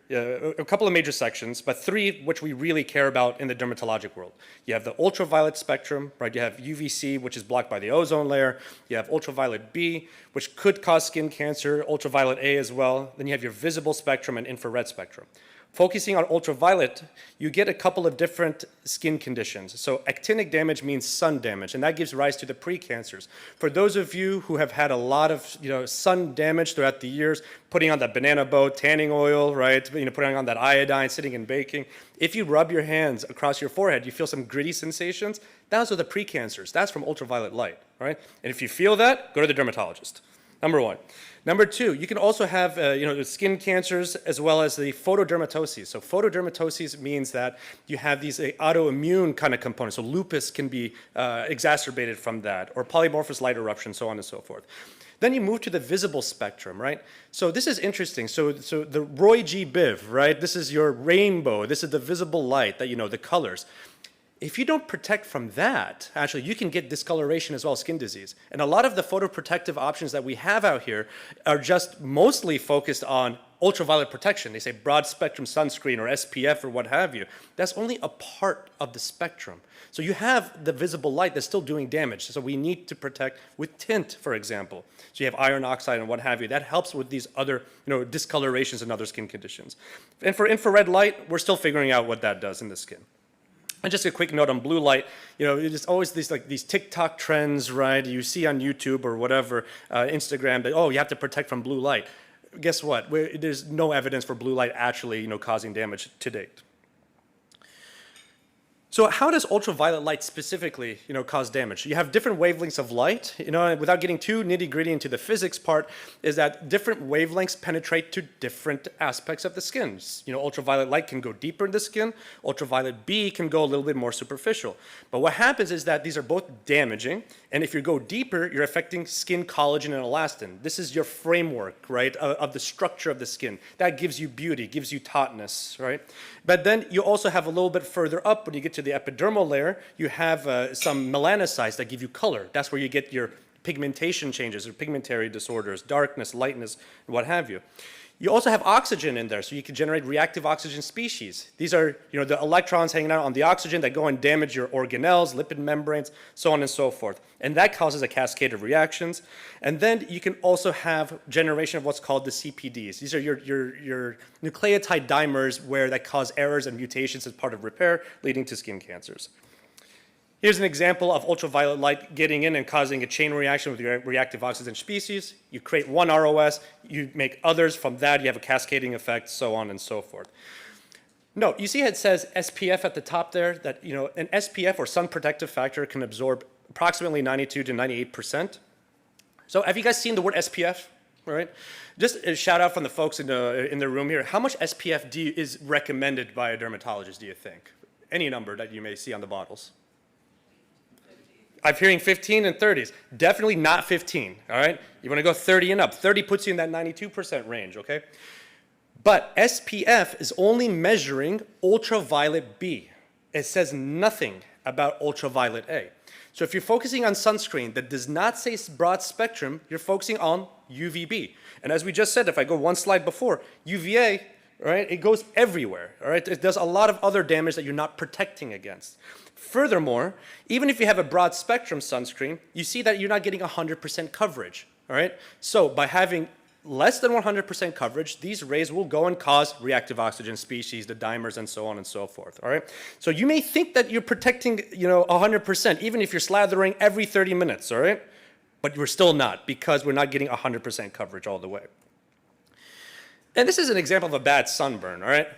a couple of major sections, but 3 which we really care about in the dermatologic world. You have the ultraviolet spectrum, right? You have UVC, which is blocked by the ozone layer. You have ultraviolet B, which could cause skin cancer, ultraviolet A as well. Then you have your visible spectrum and infrared spectrum. Focusing on ultraviolet, you get a couple of different skin conditions. So actinic damage means sun damage, and that gives rise to the precancers. For those of you who have had a lot of sun damage throughout the years, putting on that banana boat, tanning oil, right? Putting on that iodine, sitting and baking. If you rub your hands across your forehead, you feel some gritty sensations. Those are the precancers. That's from ultraviolet light, right? And if you feel that, go to the dermatologist. Number 1. Number 2, you can also have skin cancers as well as the photodermatoses. So photodermatoses means that you have these autoimmune kind of components. So lupus can be exacerbated from that, or polymorphous light eruption, so on and so forth. Then you move to the visible spectrum, right? So this is interesting. So the Roy G. Biv, right? This is your rainbow. This is the visible light that the colors. If you don't protect from that, actually, you can get discoloration as well as skin disease. And a lot of the photoprotective options that we have out here are just mostly focused on ultraviolet protection. They say broad spectrum sunscreen or SPF or what have you. That's only a part of the spectrum. So you have the visible light that's still doing damage. So we need to protect with tint, for example. So you have iron oxide and what have you. That helps with these other discolorations and other skin conditions. And for infrared light, we're still figuring out what that does in the skin. And just a quick note on blue light, there's always these TikTok trends, right? You see on YouTube or whatever, Instagram, that, you have to protect from blue light. Guess what? There's no evidence for blue light actually, causing damage to date. So how does ultraviolet light specifically, cause damage? You have different wavelengths of light, and without getting too nitty-gritty into the physics part, is that different wavelengths penetrate to different aspects of the skin. Ultraviolet light can go deeper in the skin. Ultraviolet B can go a little bit more superficial. But what happens is that these are both damaging, and if you go deeper, you're affecting skin collagen and elastin. This is your framework, right, of the structure of the skin. That gives you beauty, gives you tautness, right? But then you also have a little bit further up, when you get to the epidermal layer, you have some melanocytes that give you color. That's where you get your pigmentation changes or pigmentary disorders, darkness, lightness, and what have you. You also have oxygen in there, so you can generate reactive oxygen species. These are the electrons hanging out on the oxygen that go and damage your organelles, lipid membranes, so on and so forth. And that causes a cascade of reactions. And then you can also have generation of what's called the CPDs. These are your nucleotide dimers that cause errors and mutations as part of repair, leading to skin cancers. Here's an example of ultraviolet light getting in and causing a chain reaction with your reactive oxygen species. You create one ROS, you make others from that, you have a cascading effect, so on and so forth. No, you see how it says SPF at the top there, that an SPF or sun protective factor can absorb approximately 92 to 98%. So have you guys seen the word SPF? All right. Just a shout out from the folks in the room here. How much SPF is recommended by a dermatologist, do you think? Any number that you may see on the bottles. I'm hearing 15 and 30s. Definitely not 15, all right? You want to go 30 and up. 30 puts you in that 92% range, okay? But SPF is only measuring ultraviolet B. It says nothing about ultraviolet A. So if you're focusing on sunscreen that does not say broad spectrum, you're focusing on UVB. And as we just said, if I go one slide before, UVA, right, it goes everywhere, all right? It does a lot of other damage that you're not protecting against. Furthermore, even if you have a broad spectrum sunscreen, you see that you're not getting 100% coverage, all right? So by having less than 100% coverage, these rays will go and cause reactive oxygen species, the dimers, and so on and so forth, all right? So you may think that you're protecting, 100%, even if you're slathering every 30 minutes, all right? But we're still not, because we're not getting 100% coverage all the way. And this is an example of a bad sunburn, all right?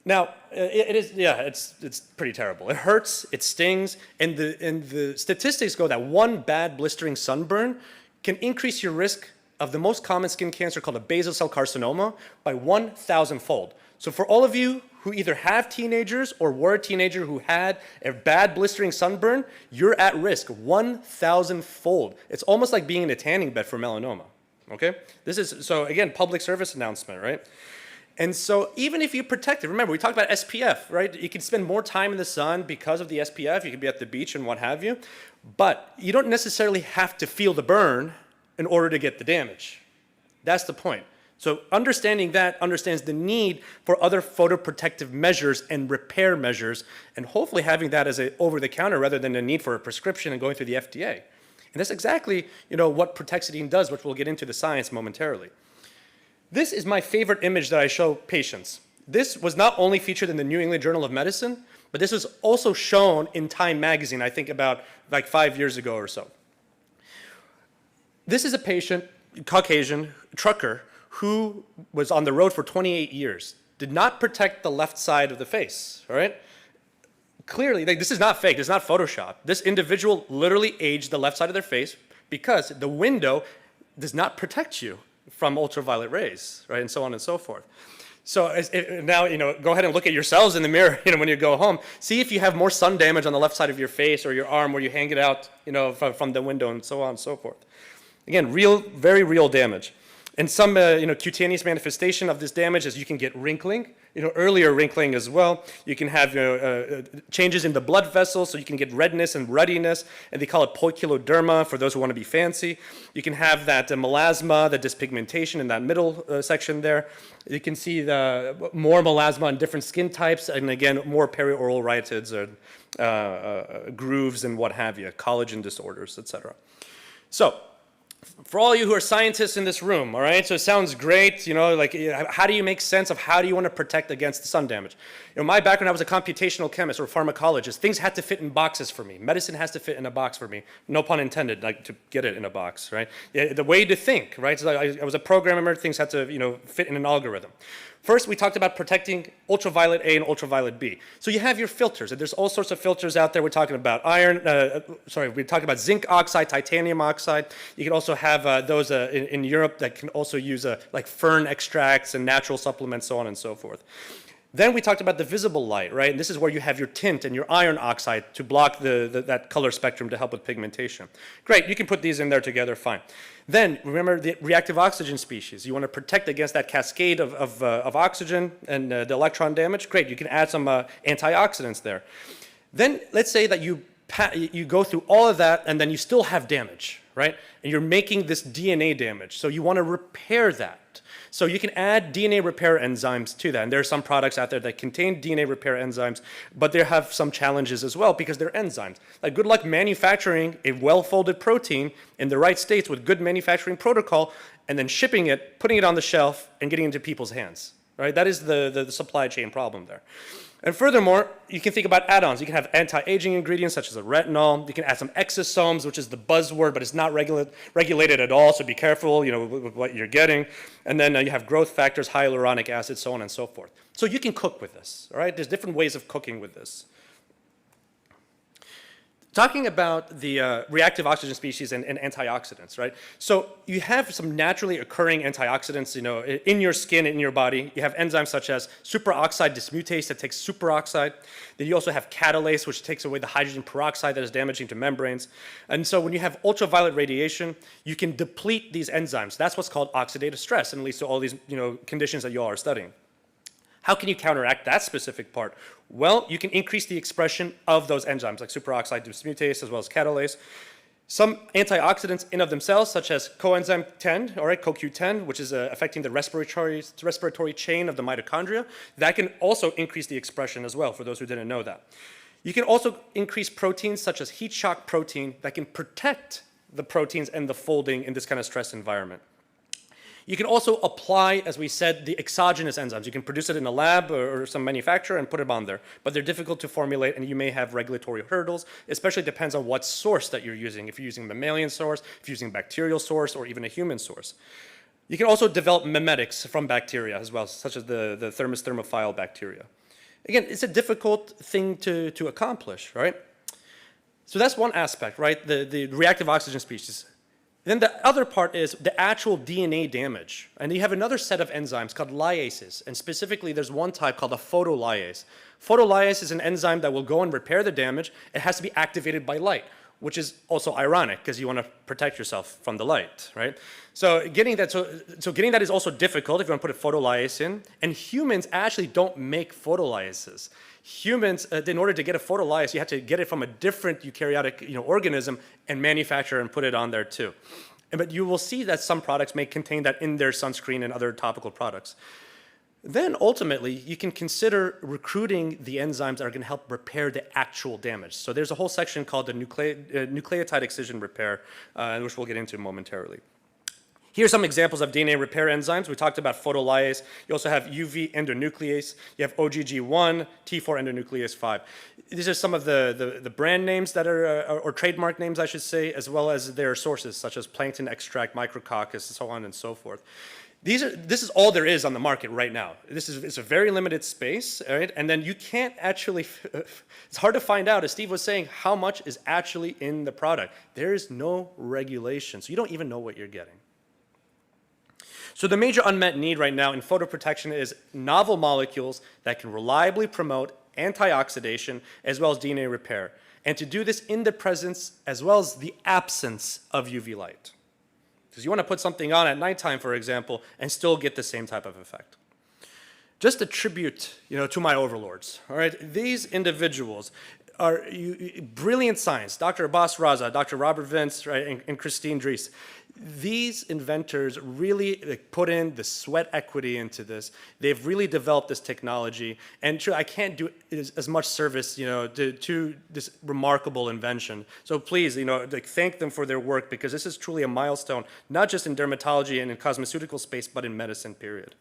Now, it's pretty terrible. It hurts, it stings, and the statistics go that one bad blistering sunburn can increase your risk of the most common skin cancer called a basal cell carcinoma by 1,000-fold. So for all of you who either have teenagers or were a teenager who had a bad blistering sunburn, you're at risk 1,000-fold. It's almost like being in a tanning bed for melanoma, okay? This is, so again, public service announcement, right? And so even if you protect it, remember, we talked about SPF, right? You can spend more time in the sun because of the SPF. You can be at the beach and what have you. But you don't necessarily have to feel the burn in order to get the damage. That's the point. So understanding that understands the need for other photoprotective measures and repair measures, and hopefully having that as an over-the-counter rather than a need for a prescription and going through the FDA. And that's exactly what ProteXidine does, which we'll get into the science momentarily. This is my favorite image that I show patients. This was not only featured in the New England Journal of Medicine, but this was also shown in Time magazine, I think about like 5 years ago or so. This is a patient, Caucasian, trucker, who was on the road for 28 years, did not protect the left side of the face, all right? Clearly, this is not fake, this is not Photoshop. This individual literally aged the left side of their face because the window does not protect you from ultraviolet rays, right, and so on and so forth. So now, go ahead and look at yourselves in the mirror, when you go home. See if you have more sun damage on the left side of your face or your arm where you hang it out, from the window and so on and so forth. Again, very real damage. And some, cutaneous manifestation of this damage is you can get wrinkling, earlier wrinkling as well. You can have changes in the blood vessels, so you can get redness and ruddiness, and they call it poikiloderma for those who want to be fancy. You can have that melasma, the dyspigmentation in that middle section there. You can see the more melasma on different skin types, and again, more perioral rhytids or grooves and what have you, collagen disorders, etc. So, for all of you who are scientists in this room, all right, so it sounds great, how do you make sense of how do you want to protect against the sun damage? My background, I was a computational chemist or pharmacologist. Things had to fit in boxes for me. Medicine has to fit in a box for me. No pun intended, like to get it in a box, right? The way to think, right? So I was a programmer, things had to, fit in an algorithm. First, we talked about protecting ultraviolet A and ultraviolet B. So you have your filters, and there's all sorts of filters out there. We're talking about we're talking about zinc oxide, titanium oxide. You can also have those in Europe that can also use like fern extracts and natural supplements, so on and so forth. Then we talked about the visible light, right? And this is where you have your tint and your iron oxide to block that color spectrum to help with pigmentation. Great, you can put these in there together, fine. Then, remember the reactive oxygen species. You want to protect against that cascade of oxygen and the electron damage. Great, you can add some antioxidants there. Then, let's say that you go through all of that and then you still have damage, right? And you're making this DNA damage. So you want to repair that. So you can add DNA repair enzymes to that. And there are some products out there that contain DNA repair enzymes, but they have some challenges as well because they're enzymes. Like good luck manufacturing a well-folded protein in the right states with good manufacturing protocol and then shipping it, putting it on the shelf, and getting it into people's hands, right? That is the supply chain problem there. And furthermore, you can think about add-ons. You can have anti-aging ingredients such as a retinol. You can add some exosomes, which is the buzzword, but it's not regulated at all, so be careful, with what you're getting. And then you have growth factors, hyaluronic acid, so on and so forth. So you can cook with this, all right? There's different ways of cooking with this. Talking about the reactive oxygen species and antioxidants, right? So you have some naturally occurring antioxidants, in your skin, in your body. You have enzymes such as superoxide dismutase that takes superoxide. Then you also have catalase, which takes away the hydrogen peroxide that is damaging to membranes. And so when you have ultraviolet radiation, you can deplete these enzymes. That's what's called oxidative stress, and leads to all these, conditions that you all are studying. How can you counteract that specific part? Well, you can increase the expression of those enzymes like superoxide dismutase as well as catalase. Some antioxidants in of themselves, such as coenzyme 10, all right, CoQ10, which is affecting the respiratory chain of the mitochondria, that can also increase the expression as well, for those who didn't know that. You can also increase proteins such as heat shock protein that can protect the proteins and the folding in this kind of stress environment. You can also apply, as we said, the exogenous enzymes. You can produce it in a lab or some manufacturer and put it on there, but they're difficult to formulate and you may have regulatory hurdles, especially depends on what source that you're using. If you're using a mammalian source, if you're using a bacterial source, or even a human source. You can also develop mimetics from bacteria as well, such as the Thermus thermophile bacteria. Again, it's a difficult thing to accomplish, right? So that's one aspect, right? The reactive oxygen species. Then the other part is the actual DNA damage. And you have another set of enzymes called lyases. And specifically, there's one type called a photolyase. Photolyase is an enzyme that will go and repair the damage. It has to be activated by light, which is also ironic because you want to protect yourself from the light, right? So getting that is also difficult if you want to put a photolyase in. And humans actually don't make photolyases. Humans, in order to get a photolyase, you have to get it from a different eukaryotic organism and manufacture and put it on there too. But you will see that some products may contain that in their sunscreen and other topical products. Then ultimately, you can consider recruiting the enzymes that are going to help repair the actual damage. So there's a whole section called the nucleotide excision repair, which we'll get into momentarily. Here are some examples of DNA repair enzymes. We talked about photolyase. You also have UV endonuclease. You have OGG1, T4 endonuclease 5. These are some of the brand names that are, or trademark names, I should say, as well as their sources, such as plankton extract, micrococcus, and so on and so forth. This is all there is on the market right now. It's a very limited space, right? And then you can't actually, it's hard to find out, as Steve was saying, how much is actually in the product. There is no regulation, so you don't even know what you're getting. So the major unmet need right now in photoprotection is novel molecules that can reliably promote antioxidation as well as DNA repair, and to do this in the presence as well as the absence of UV light. Because you want to put something on at nighttime, for example, and still get the same type of effect. Just a tribute, to my overlords. All right, these individuals are brilliant science. Dr. Abbas Raza, Dr. Robert Vince, right, and Christine Dries. These inventors really put in the sweat equity into this. They've really developed this technology, and I can't do as much service, to this remarkable invention. So please, thank them for their work, because this is truly a milestone, not just in dermatology and in cosmeceutical space, but in medicine, period.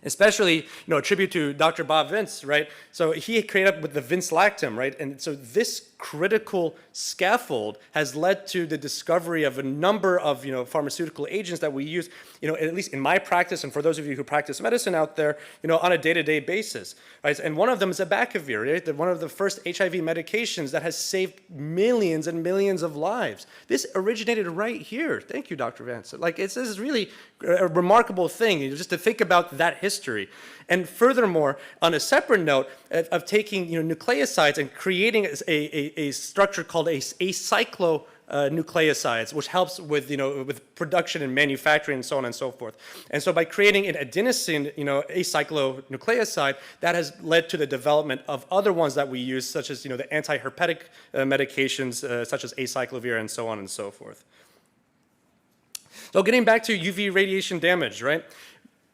Especially, a tribute to Dr. Bob Vince, right? So he came up with the Vince lactam, right? And so this critical scaffold has led to the discovery of a number of, pharmaceutical agents that we use, at least in my practice, and for those of you who practice medicine out there, on a day-to-day basis, right? And one of them is abacavir, right? One of the first HIV medications that has saved millions and millions of lives. This originated right here. Thank you, Dr. Vance. This is really a remarkable thing, just to think about that history. And furthermore, on a separate note of taking nucleosides and creating a structure called acyclonucleosides, which helps with with production and manufacturing and so on and so forth. And so by creating an adenosine acyclonucleoside, that has led to the development of other ones that we use, such as the antiherpetic medications such as acyclovir and so on and so forth. So getting back to UV radiation damage, right?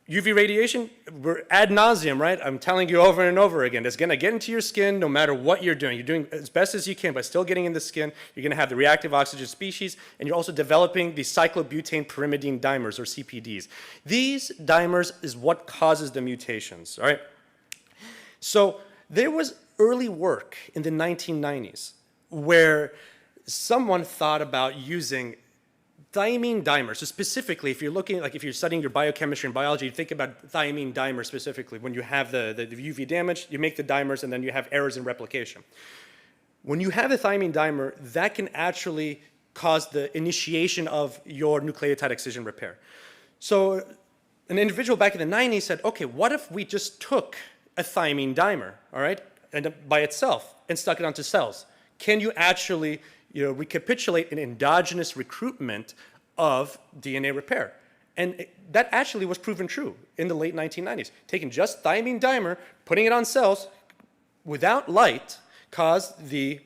UV radiation, we're ad nauseum, right? I'm telling you over and over again, it's gonna get into your skin no matter what you're doing. You're doing as best as you can, but still getting in the skin. You're gonna have the reactive oxygen species, and you're also developing the cyclobutane pyrimidine dimers, or CPDs. These dimers is what causes the mutations, all right? So there was early work in the 1990s where someone thought about using thiamine dimers. So specifically, if you're looking, if you're studying your biochemistry and biology, you think about thiamine dimers specifically. When you have the UV damage, you make the dimers, and then you have errors in replication. When you have a thiamine dimer, that can actually cause the initiation of your nucleotide excision repair. So an individual back in the 90s said, okay, what if we just took a thiamine dimer, all right, and by itself, and stuck it onto cells? Can you actually recapitulate an endogenous recruitment of DNA repair? And that actually was proven true in the late 1990s. Taking just thiamine dimer, putting it on cells without light, caused the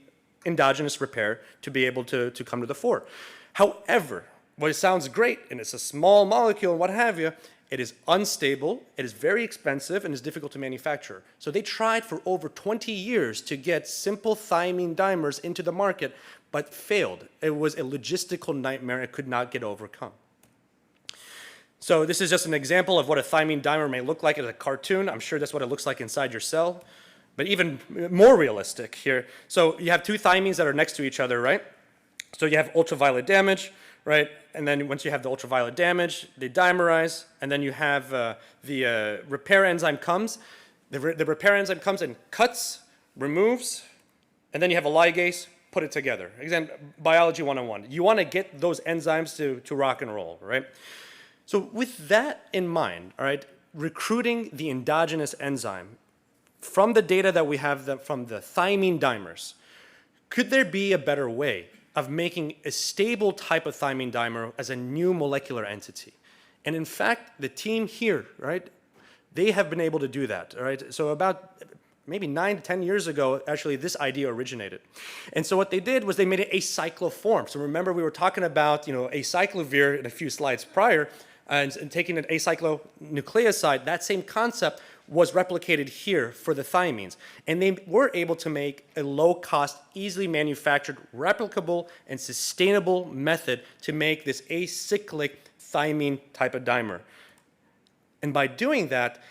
endogenous repair to be able to come to the fore. However, what it sounds great, and it's a small molecule and what have you, it is unstable, it is very expensive, and is difficult to manufacture. So they tried for over 20 years to get simple thiamine dimers into the market, but failed. It was a logistical nightmare. It could not get overcome. So this is just an example of what a thiamine dimer may look like as a cartoon. I'm sure that's what it looks like inside your cell, but even more realistic here. So you have two thiamines that are next to each other, right? So you have ultraviolet damage, right? And then once you have the ultraviolet damage, they dimerize, and then you have the repair enzyme comes. The repair enzyme comes and cuts, removes, and then you have a ligase, put it together. Again, biology 101. You want to get those enzymes to rock and roll, right? So with that in mind, all right, recruiting the endogenous enzyme from the data that we have from the thiamine dimers, could there be a better way of making a stable type of thiamine dimer as a new molecular entity? And in fact, the team here, right, they have been able to do that, all right? So about maybe 9 to 10 years ago, actually, this idea originated. And so what they did was they made it acycloform. So remember, we were talking about, acyclovir in a few slides prior, and taking an acyclonucleoside. That same concept was replicated here for the thiamines. And they were able to make a low-cost, easily manufactured, replicable, and sustainable method to make this acyclic thiamine type of dimer. And by doing that,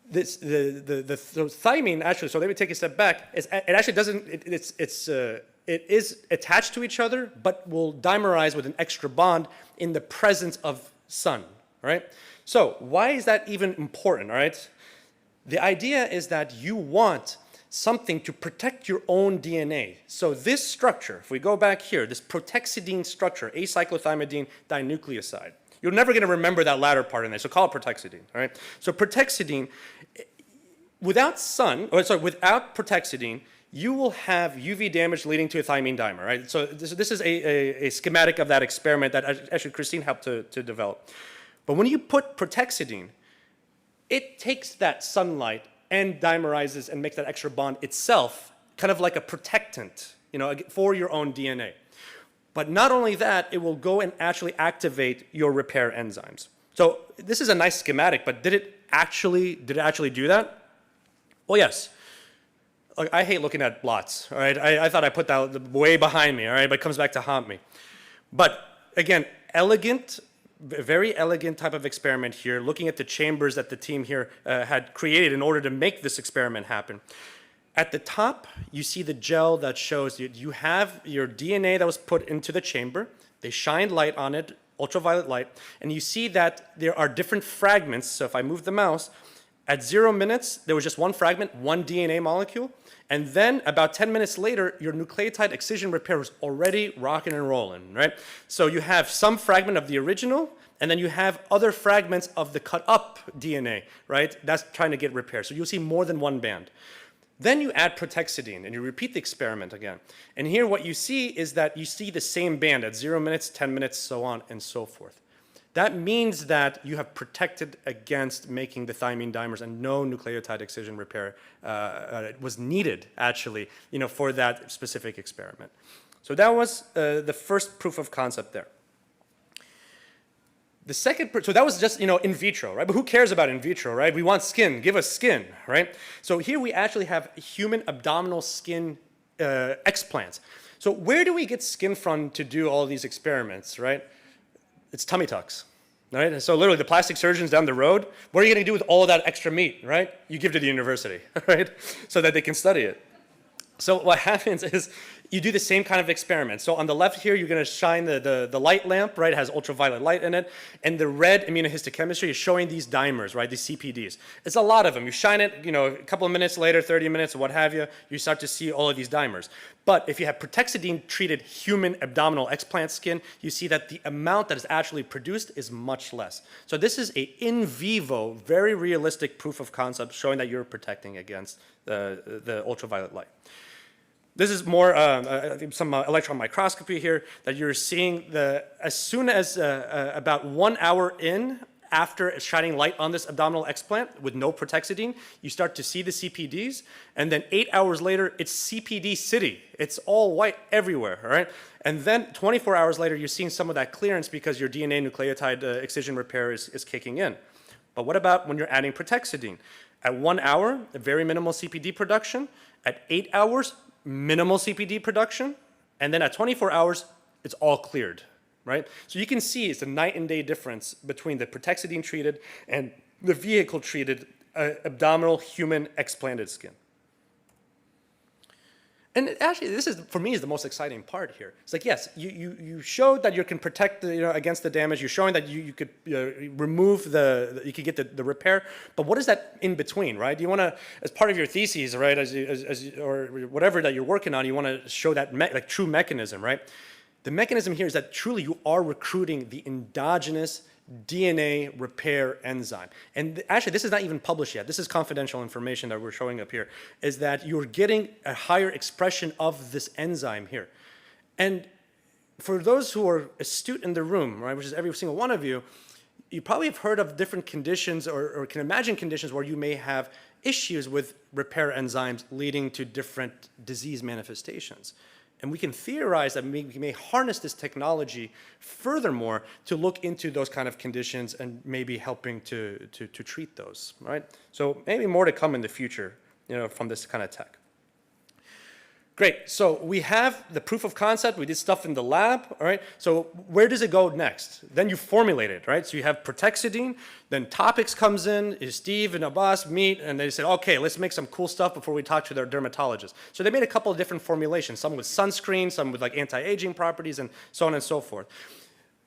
the thiamine actually, so let me take a step back, it actually doesn't, it is attached to each other, but will dimerize with an extra bond in the presence of sun, right? So why is that even important, all right? The idea is that you want something to protect your own DNA. So this structure, if we go back here, this ProteXidine structure, acyclothymidine dinucleoside, you're never going to remember that latter part in there, so call it ProteXidine, all right? So ProteXidine, without without ProteXidine, you will have UV damage leading to a thiamine dimer, right? So this is a schematic of that experiment that actually Christine helped to develop. But when you put ProteXidine, it takes that sunlight and dimerizes and makes that extra bond itself, kind of like a protectant, for your own DNA. But not only that, it will go and actually activate your repair enzymes. So this is a nice schematic, but did it actually do that? Well, yes. I hate looking at blots, all right? I thought I put that way behind me, all right? But it comes back to haunt me. But again, elegant, very elegant type of experiment here, looking at the chambers that the team here had created in order to make this experiment happen. At the top, you see the gel that shows you have your DNA that was put into the chamber. They shined light on it, ultraviolet light, and you see that there are different fragments. So if I move the mouse, at 0 minutes, there was just one fragment, one DNA molecule. And then about 10 minutes later, your nucleotide excision repair was already rocking and rolling, right? So you have some fragment of the original, and then you have other fragments of the cut up DNA, right? That's trying to get repaired. So you'll see more than one band. Then you add ProteXidine, and you repeat the experiment again. And here what you see is that you see the same band at 0 minutes, 10 minutes, so on and so forth. That means that you have protected against making the thymine dimers, and no nucleotide excision repair was needed, actually, for that specific experiment. So that was the first proof of concept there. The second, so that was just, in vitro, right? But who cares about in vitro, right? We want skin, give us skin, right? So here we actually have human abdominal skin explants. So where do we get skin from to do all these experiments, right? It's tummy tucks, right? And so literally the plastic surgeons down the road, what are you gonna do with all that extra meat, right? You give to the university, right? So that they can study it. So what happens is you do the same kind of experiment. So on the left here, you're going to shine the light lamp, right? It has ultraviolet light in it. And the red immunohistochemistry is showing these dimers, right? These CPDs. It's a lot of them. You shine it, a couple of minutes later, 30 minutes, or what have you, you start to see all of these dimers. But if you have ProteXidine-treated human abdominal explant skin, you see that the amount that is actually produced is much less. So this is an in vivo, very realistic proof of concept showing that you're protecting against the ultraviolet light. This is more some electron microscopy here that you're seeing as soon as about 1 hour in after shining light on this abdominal explant with no ProteXidine, you start to see the CPDs, and then 8 hours later, it's CPD city. It's all white everywhere, all right? And then 24 hours later, you're seeing some of that clearance because your DNA nucleotide excision repair is kicking in. But what about when you're adding ProteXidine? At 1 hour, a very minimal CPD production. At 8 hours, minimal CPD production, and then at 24 hours, it's all cleared, right? So you can see it's a night and day difference between the ProteXidine treated and the vehicle treated abdominal human explanted skin. And actually, this is, for me, is the most exciting part here. It's like, yes, you showed that you can protect against the damage. You're showing that you could remove you could get the repair. But what is that in between, right? You want to, as part of your theses, right, or whatever that you're working on, you want to show that like true mechanism, right? The mechanism here is that truly you are recruiting the endogenous DNA repair enzyme. And actually, this is not even published yet. This is confidential information that we're showing up here, is that you're getting a higher expression of this enzyme here. And for those who are astute in the room, right, which is every single one of you, you probably have heard of different conditions or can imagine conditions where you may have issues with repair enzymes leading to different disease manifestations. And we can theorize that we may harness this technology furthermore to look into those kind of conditions and maybe helping to treat those, right? So maybe more to come in the future, from this kind of tech. Great, so we have the proof of concept, we did stuff in the lab, all right? So where does it go next? Then you formulate it, right? So you have ProteXidine, then Topics comes in, Steve and Abbas meet, and they said, okay, let's make some cool stuff before we talk to their dermatologist. So they made a couple of different formulations, some with sunscreen, some with like anti-aging properties, and so on and so forth.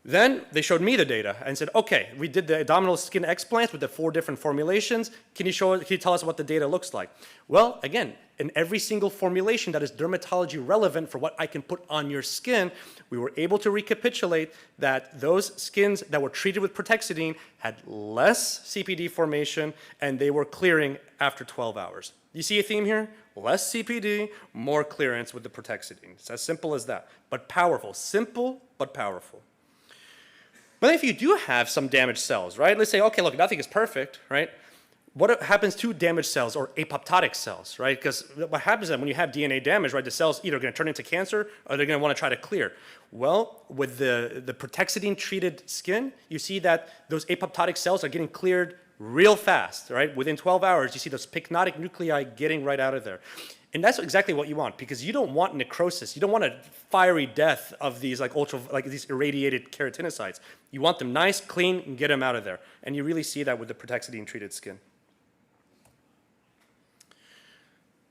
Then they showed me the data and said, okay, we did the abdominal skin explants with the 4 different formulations. Can you tell us what the data looks like? Well, again, in every single formulation that is dermatology relevant for what I can put on your skin, we were able to recapitulate that those skins that were treated with ProteXidine had less CPD formation and they were clearing after 12 hours. You see a theme here? Less CPD, more clearance with the ProteXidine. It's as simple as that, but powerful. Simple, but powerful. But if you do have some damaged cells, right? Let's say, okay, look, nothing is perfect, right? What happens to damaged cells or apoptotic cells, right? Because what happens is when you have DNA damage, right, the cell's either going to turn into cancer or they're going to want to try to clear. Well, with the ProteXidine-treated skin, you see that those apoptotic cells are getting cleared real fast, right? Within 12 hours, you see those pycnotic nuclei getting right out of there. And that's exactly what you want, because you don't want necrosis. You don't want a fiery death of these these irradiated keratinocytes. You want them nice, clean, and get them out of there. And you really see that with the ProteXidine treated skin.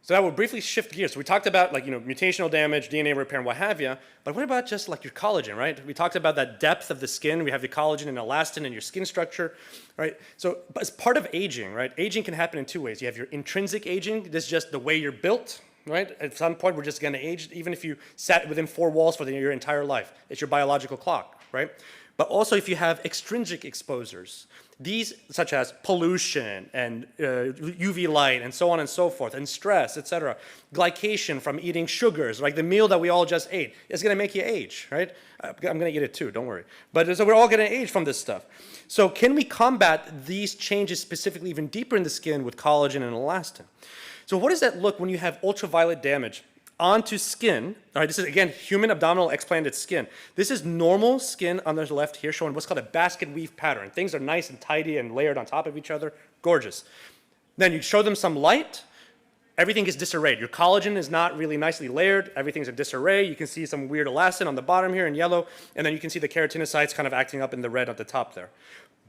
So now we'll briefly shift gears. So we talked about mutational damage, DNA repair, and what have you. But what about just like your collagen, right? We talked about that depth of the skin. We have the collagen and elastin in your skin structure, right? So as part of aging, right? Aging can happen in two ways. You have your intrinsic aging. This is just the way you're built, right? At some point, we're just going to age, even if you sat within four walls for your entire life. It's your biological clock, right? But also if you have extrinsic exposures, these such as pollution and UV light and so on and so forth, and stress, etc. Glycation from eating sugars, like the meal that we all just ate, is going to make you age, right? I'm going to eat it too, don't worry. But so we're all going to age from this stuff. So can we combat these changes specifically even deeper in the skin with collagen and elastin? So what does that look when you have ultraviolet damage onto skin? All right, this is, again, human abdominal explanted skin. This is normal skin on the left here, showing what's called a basket weave pattern. Things are nice and tidy and layered on top of each other. Gorgeous. Then you show them some light. Everything is disarrayed. Your collagen is not really nicely layered. Everything's in disarray. You can see some weird elastin on the bottom here in yellow, and then you can see the keratinocytes kind of acting up in the red at the top there.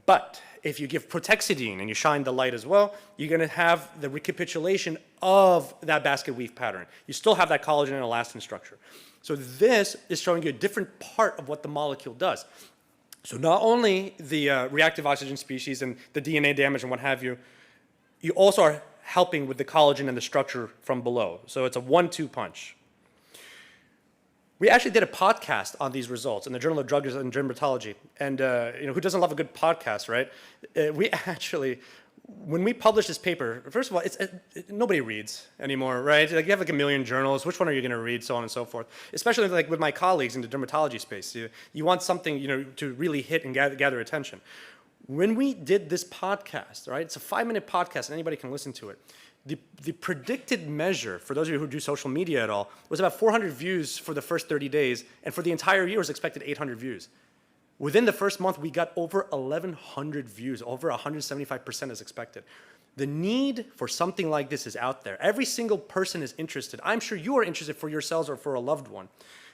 But if you give ProteXidine and you shine the light as well, you're going to have the recapitulation of that basket weave pattern. You still have that collagen and elastin structure. So this is showing you a different part of what the molecule does. So not only the reactive oxygen species and the DNA damage and what have you, you also are helping with the collagen and the structure from below. So it's a 1-2 punch. We actually did a podcast on these results in the Journal of Drug and Dermatology. And who doesn't love a good podcast, right? We actually, when we published this paper, first of all, nobody reads anymore, right? Like you have like a million journals. Which one are you going to read, so on and so forth? Especially like with my colleagues in the dermatology space. You want something to really hit and gather attention. When we did this podcast, right? It's a 5-minute podcast, and anybody can listen to it. The predicted measure, for those of you who do social media at all, was about 400 views for the first 30 days, and for the entire year was expected 800 views. Within the first month, we got over 1,100 views, over 175% as expected. The need for something like this is out there. Every single person is interested. I'm sure you are interested for yourselves or for a loved one.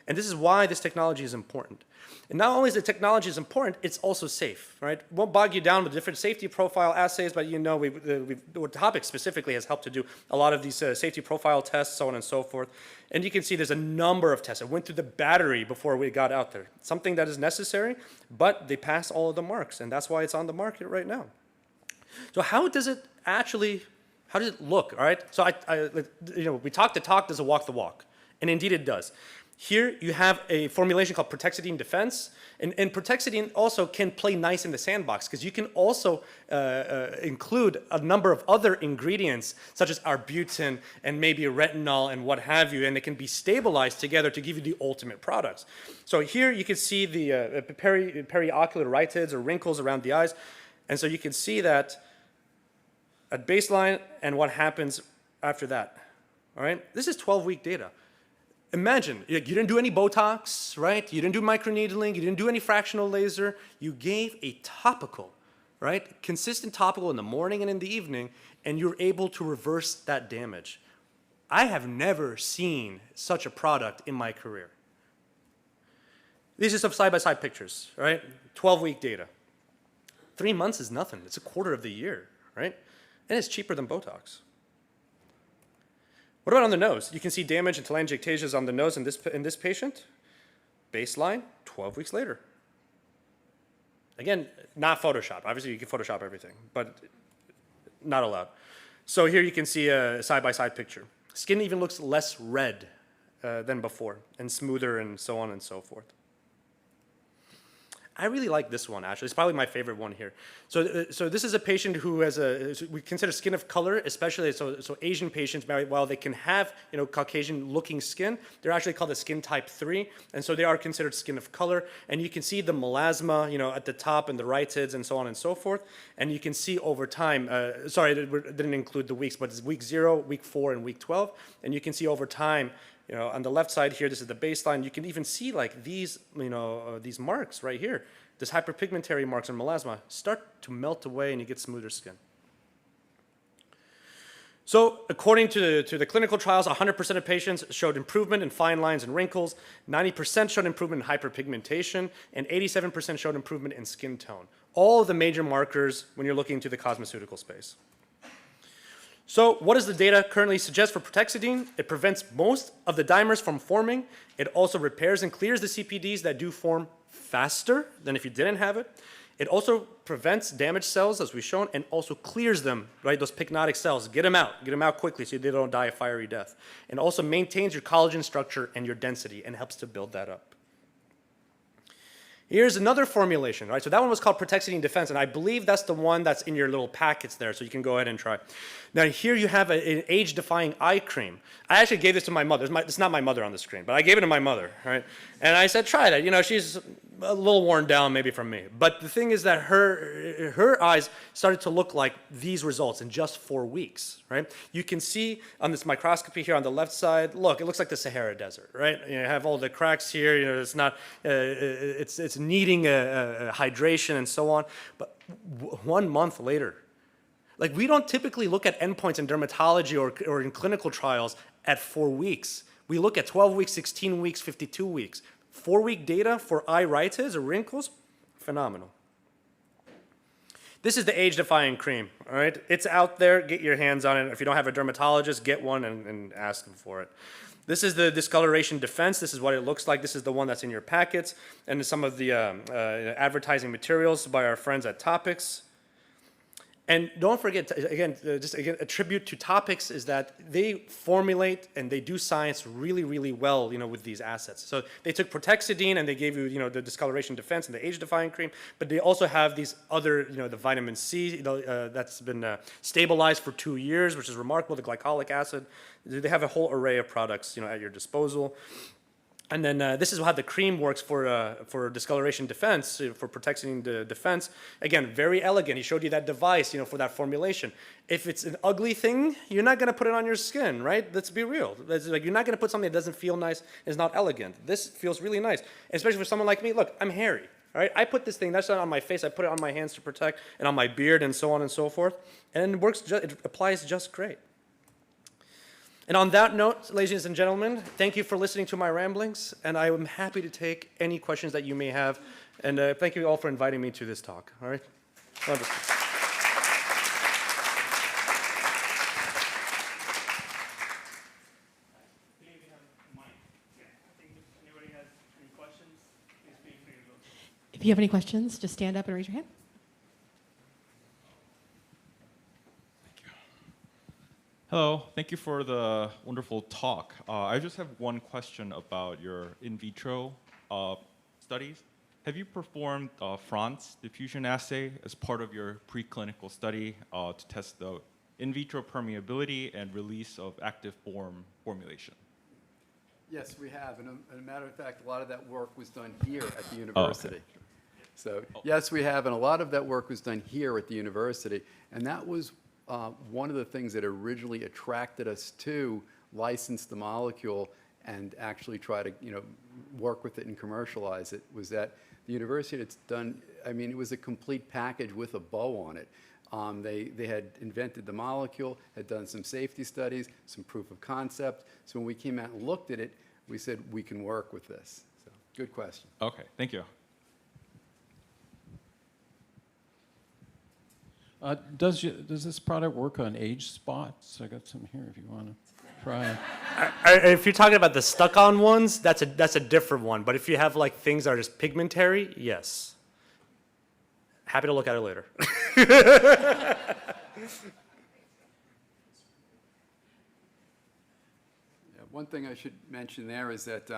And this is why this technology is important. And not only is the technology is important, it's also safe, right? Won't bog you down with different safety profile assays, but the topic specifically has helped to do a lot of these safety profile tests, so on and so forth. And you can see there's a number of tests. It went through the battery before we got out there. Something that is necessary, but they pass all of the marks, and that's why it's on the market right now. So how does it look, all right? So we talk the talk, does it walk the walk? And indeed it does. Here you have a formulation called ProteXidine Defense, and ProteXidine also can play nice in the sandbox because you can also include a number of other ingredients such as arbutin and maybe retinol and what have you, and it can be stabilized together to give you the ultimate products. So here you can see the periocular rhytids or wrinkles around the eyes, and so you can see that at baseline and what happens after that. All right, this is 12-week data. Imagine, you didn't do any Botox, right? You didn't do microneedling, you didn't do any fractional laser. You gave a topical, right? Consistent topical in the morning and in the evening, and you're able to reverse that damage. I have never seen such a product in my career. These are some side-by-side pictures, right? 12-week data. 3 months is nothing. It's a quarter of the year, right? And it's cheaper than Botox. What about on the nose? You can see damage and telangiectasias on the nose in this patient. Baseline, 12 weeks later. Again, not Photoshop. Obviously, you can Photoshop everything, but not allowed. So here you can see a side-by-side picture. Skin even looks less red than before, and smoother and so on and so forth. I really like this one, actually. It's probably my favorite one here. So this is a patient who has we consider skin of color, especially so Asian patients, while they can have Caucasian-looking skin, they're actually called a skin type 3, and so they are considered skin of color. And you can see the melasma, at the top and the rhytids and so on and so forth. And you can see over time, sorry, it didn't include the weeks, but it's week 0, week 4, and week 12. And you can see over time, on the left side here, this is the baseline. You can even see like these, these marks right here. This hyperpigmentary marks and melasma start to melt away and you get smoother skin. So according to the clinical trials, 100% of patients showed improvement in fine lines and wrinkles, 90% showed improvement in hyperpigmentation, and 87% showed improvement in skin tone. All of the major markers when you're looking into the cosmeceutical space. So what does the data currently suggest for ProteXidine? It prevents most of the dimers from forming. It also repairs and clears the CPDs that do form faster than if you didn't have it. It also prevents damaged cells, as we've shown, and also clears them, right? Those pycnotic cells, get them out quickly so they don't die a fiery death. And also maintains your collagen structure and your density and helps to build that up. Here's another formulation, right? So that one was called ProteXidine Defense, and I believe that's the one that's in your little packets there, so you can go ahead and try. Now here you have an age-defying eye cream. I actually gave this to my mother. It's not my mother on the screen, but I gave it to my mother, right? And I said, try that. You know, she's a little worn down maybe from me. But the thing is that her eyes started to look like these results in just 4 weeks, right? You can see on this microscopy here on the left side, look, it looks like the Sahara Desert, right? You have all the cracks here, you know, it's not, it's needing hydration and so on. But 1 month later, like we don't typically look at endpoints in dermatology or in clinical trials at 4 weeks. We look at 12 weeks, 16 weeks, 52 weeks. 4-week data for iritis or wrinkles, phenomenal. This is the age-defying cream, all right? It's out there, get your hands on it. If you don't have a dermatologist, get one and ask them for it. This is the discoloration defense. This is what it looks like. This is the one that's in your packets. And some of the advertising materials by our friends at Topics. And don't forget, a tribute to Topics is that they formulate and they do science really, really well, you know, with these assets. So they took ProteXidine and they gave you, you know, the discoloration defense and the age-defying cream, but they also have these other, you know, the vitamin C, you know, that's been stabilized for 2 years, which is remarkable, the glycolic acid. They have a whole array of products, you know, at your disposal. And then this is how the cream works for discoloration defense, for protecting the defense. Again, very elegant. He showed you that device, you know, for that formulation. If it's an ugly thing, you're not going to put it on your skin, right? Let's be real. Like, you're not going to put something that doesn't feel nice, is not elegant. This feels really nice, especially for someone like me. Look, I'm hairy. All right, I put this thing, that's not on my face, I put it on my hands to protect, and on my beard, and so on and so forth. And it works, it applies just great. And on that note, ladies and gentlemen, thank you for listening to my ramblings, and I am happy to take any questions that you may have. And thank you all for inviting me to this talk. All right? Wonderful. If you have any questions, just stand up and raise your hand. Hello, thank you for the wonderful talk. I just have one question about your in vitro studies. Have you performed France diffusion assay as part of your preclinical study to test the in vitro permeability and release of active form formulation? Yes, we have. And as a matter of fact, a lot of that work was done here at the university. okay. So yes, we have. And a lot of that work was done here at the university. And that was one of the things that originally attracted us to license the molecule and actually try to, you know, work with it and commercialize it, was that the university had done, I mean, it was a complete package with a bow on it. They had invented the molecule, had done some safety studies, some proof of concept. So when we came out and looked at it, we said, we can work with this. So good question. Okay, thank you. Does this product work on age spots? I got some here if you want to try it. If you're talking about the stuck-on ones, that's a different one. But if you have like things that are just pigmentary, yes. Happy to look at it later. Yeah, one thing I should mention there is that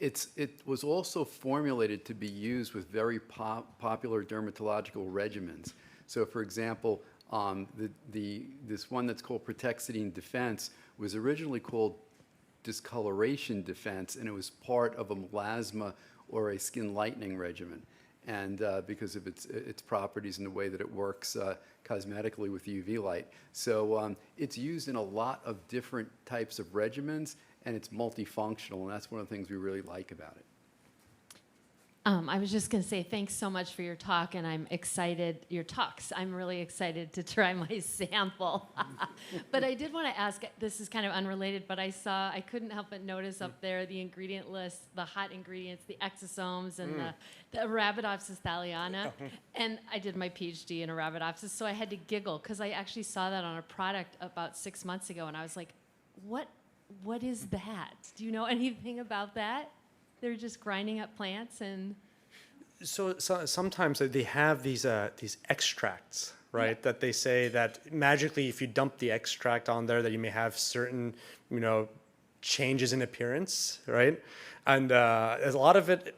it was also formulated to be used with very popular dermatological regimens. So, for example, this one that's called ProteXidine Defense was originally called discoloration defense, and it was part of a melasma or a skin lightening regimen. And because of its properties and the way that it works cosmetically with UV light. So it's used in a lot of different types of regimens, and it's multifunctional, and that's one of the things we really like about it. I was just going to say thanks so much for your talk, and I'm excited, your talks. I'm really excited to try my sample. But I did want to ask, this is kind of unrelated, but I couldn't help but notice up there the ingredient list, the hot ingredients, the exosomes, and the Arabidopsis thaliana. And I did my PhD in Arabidopsis, so I had to giggle, because I actually saw that on a product about 6 months ago, and I was like, what is that? Do you know anything about that? They're just grinding up plants and... So sometimes they have these extracts, right? That they say that magically, if you dump the extract on there, that you may have certain, changes in appearance, right? And a lot of it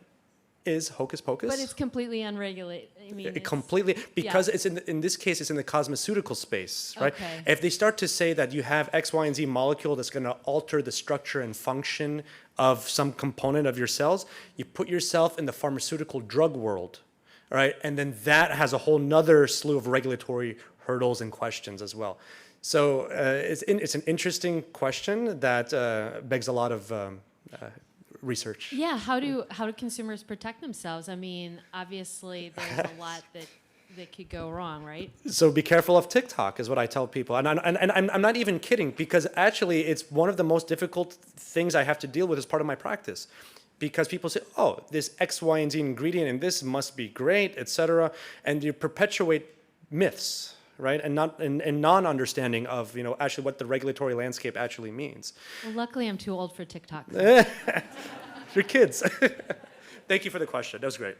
is hocus pocus. But it's completely unregulated. I mean, it's, completely, because yeah. it's in this case, it's in the cosmeceutical space, right? Okay. If they start to say that you have X, Y, and Z molecule that's going to alter the structure and function of some component of your cells, you put yourself in the pharmaceutical drug world, all right? And then that has a whole nother slew of regulatory hurdles and questions as well. So it's an interesting question that begs a lot of research. Yeah, how do consumers protect themselves? I mean, obviously there's a lot that could go wrong, right? So be careful of TikTok is what I tell people. And I'm not even kidding, because actually it's one of the most difficult things I have to deal with as part of my practice. Because people say, oh, this X, Y, and Z ingredient in this must be great, et cetera. And you perpetuate myths, right? And non-understanding of, actually what the regulatory landscape actually means. Well, luckily I'm too old for TikTok. Your kids. Thank you for the question. That was great.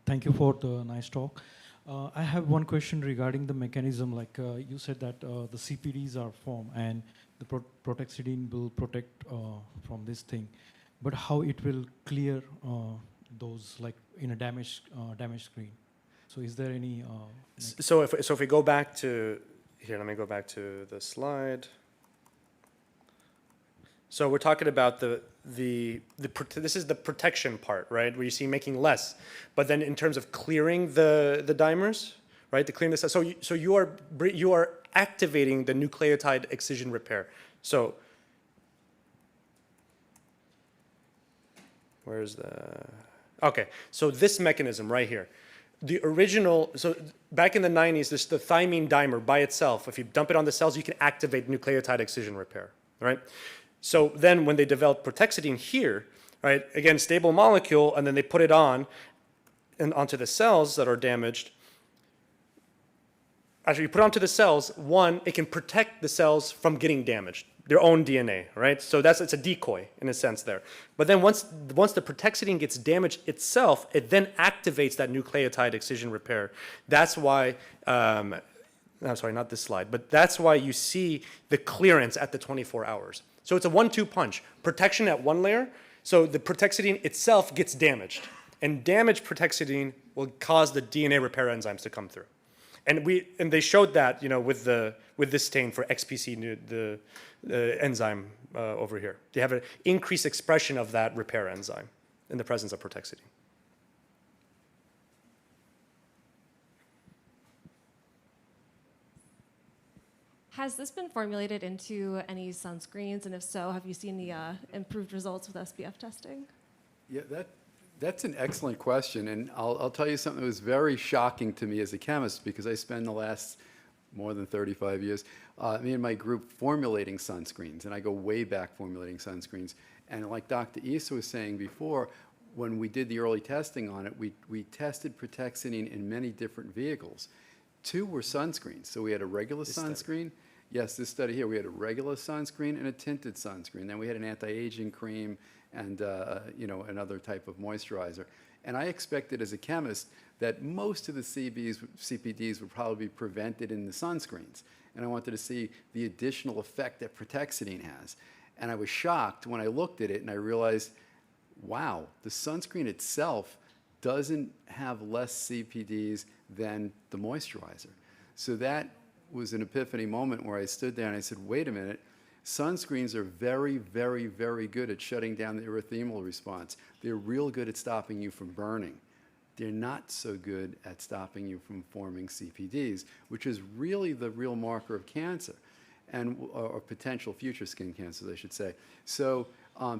Thank you for the nice talk. I have one question regarding the mechanism. Like you said that the CPDs are formed and the ProteXidine will protect from this thing, but how it will clear those, like in a damaged screen? So is there any? So if we go back to here, let me go back to the slide. So we're talking about this is the protection part, right? Where you see making less, but then in terms of clearing the dimers, right? The clearing the cells. So you are activating the nucleotide excision repair. So where's the? Okay, so this mechanism right here. The original, so back in the 90s, the thymine dimer by itself, if you dump it on the cells, you can activate nucleotide excision repair, right? So then when they developed ProteXidine here, right, again, stable molecule, and then they put it on and onto the cells that are damaged. Actually, you put it onto the cells, one, it can protect the cells from getting damaged, their own DNA, right? So it's a decoy in a sense there. But then once the ProteXidine gets damaged itself, it then activates that nucleotide excision repair. That's why, I'm sorry, not this slide, but that's why you see the clearance at the 24 hours. So it's a 1-2 punch. Protection at one layer, so the ProteXidine itself gets damaged. And damaged ProteXidine will cause the DNA repair enzymes to come through. And they showed that, with this stain for XPC, the enzyme over here. They have an increased expression of that repair enzyme in the presence of ProteXidine. Has this been formulated into any sunscreens? And if so, have you seen the improved results with SPF testing? Yeah, that's an excellent question, and I'll tell you something that was very shocking to me as a chemist, because I spend the last more than 35 years, me and my group formulating sunscreens, and I go way back formulating sunscreens. And like Dr. Issa was saying before, when we did the early testing on it, we tested ProteXidine in many different vehicles. 2 were sunscreens, so we had a regular sunscreen. Yes, this study here, we had a regular sunscreen and a tinted sunscreen. Then we had an anti-aging cream and another type of moisturizer. And I expected as a chemist that most of the CPDs would probably be prevented in the sunscreens. And I wanted to see the additional effect that ProteXidine has. And I was shocked when I looked at it and I realized, wow, the sunscreen itself doesn't have less CPDs than the moisturizer. So that was an epiphany moment where I stood there and I said, wait a minute, sunscreens are very, very, very good at shutting down the erythemal response. They're real good at stopping you from burning. They're not so good at stopping you from forming CPDs, which is really the real marker of cancer. and or potential future skin cancers, I should say. So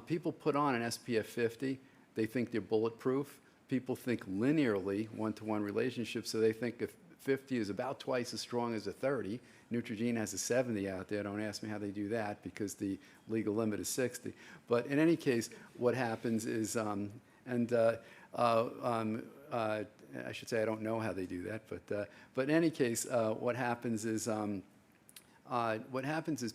people put on an SPF 50, they think they're bulletproof. People think linearly, one-to-one relationship, so they think if 50 is about twice as strong as a 30. Neutrogena has a 70 out there. Don't ask me how they do that because the legal limit is 60. But in any case, what happens is, I should say I don't know how they do that, but in any case, what happens is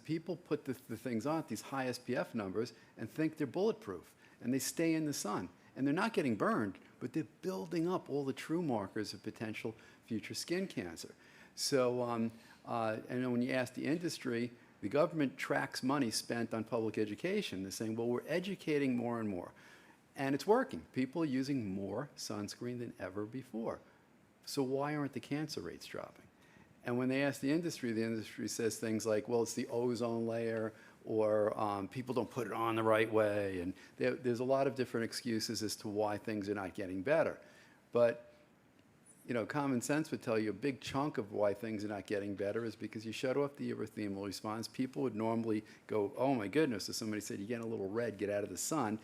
people put the things on, these high SPF numbers, and think they're bulletproof, and they stay in the sun. And they're not getting burned, but they're building up all the true markers of potential future skin cancer. So, and when you ask the industry, the government tracks money spent on public education. They're saying, well, we're educating more and more. And it's working. People are using more sunscreen than ever before. So why aren't the cancer rates dropping? And when they ask the industry says things like, well, it's the ozone layer, or people don't put it on the right way. And there's a lot of different excuses as to why things are not getting better. But you know, common sense would tell you a big chunk of why things are not getting better is because you shut off the erythemal response. People would normally go, oh my goodness, if somebody said, you're getting a little red, get out of the sun.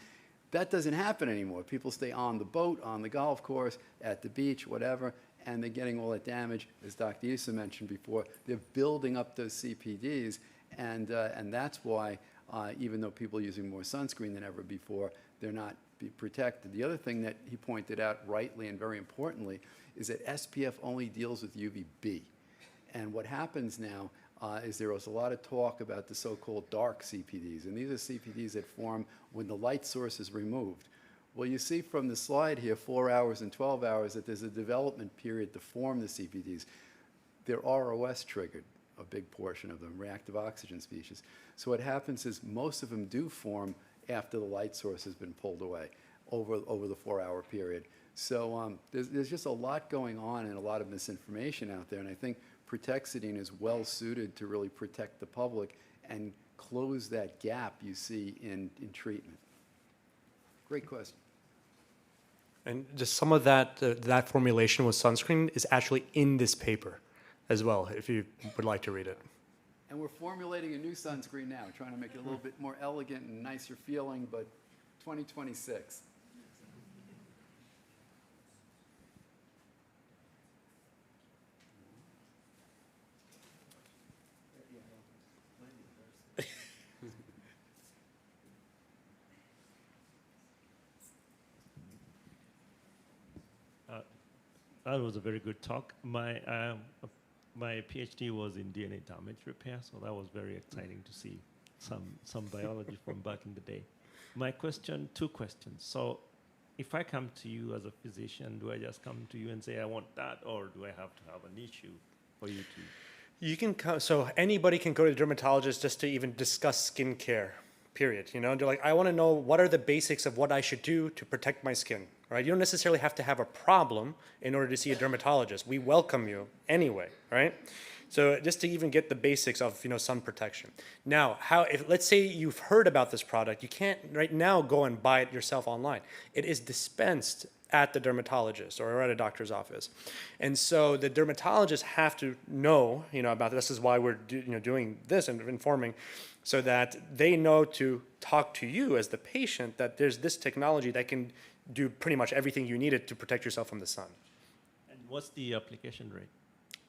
That doesn't happen anymore. People stay on the boat, on the golf course, at the beach, whatever, and they're getting all that damage. As Dr. Issa mentioned before, they're building up those CPDs, and that's why, even though people are using more sunscreen than ever before, they're not protected. The other thing that he pointed out rightly and very importantly is that SPF only deals with UVB. And what happens now is there was a lot of talk about the so-called dark CPDs, and these are CPDs that form when the light source is removed. Well, you see from the slide here, 4 hours and 12 hours, that there's a development period to form the CPDs. They're ROS triggered, a big portion of them, reactive oxygen species. So what happens is most of them do form after the light source has been pulled away over the 4-hour period. So there's just a lot going on and a lot of misinformation out there, and I think ProteXidine is well suited to really protect the public and close that gap you see in treatment. Great question. And just some of that, that formulation with sunscreen is actually in this paper as well, if you would like to read it. And we're formulating a new sunscreen now, trying to make it a little bit more elegant and nicer feeling, but 2026. That was a very good talk. My PhD was in DNA damage repair, so that was very exciting to see some biology from back in the day. My question, 2 questions. So if I come to you as a physician, do I just come to you and say I want that, or do I have to have an issue for you to? You can come, so anybody can go to the dermatologist just to even discuss skincare, period. You know, they're like, I want to know what are the basics of what I should do to protect my skin. Right? You don't necessarily have to have a problem in order to see a dermatologist. We welcome you anyway, right? So just to even get the basics of, you know, sun protection. Now, if let's say you've heard about this product, you can't right now go and buy it yourself online. It is dispensed at the dermatologist or at a doctor's office. And so the dermatologists have to know, you know, about this. This is why we're doing this and informing, so that they know to talk to you as the patient that there's this technology that can do pretty much everything you needed to protect yourself from the sun. And what's the application rate?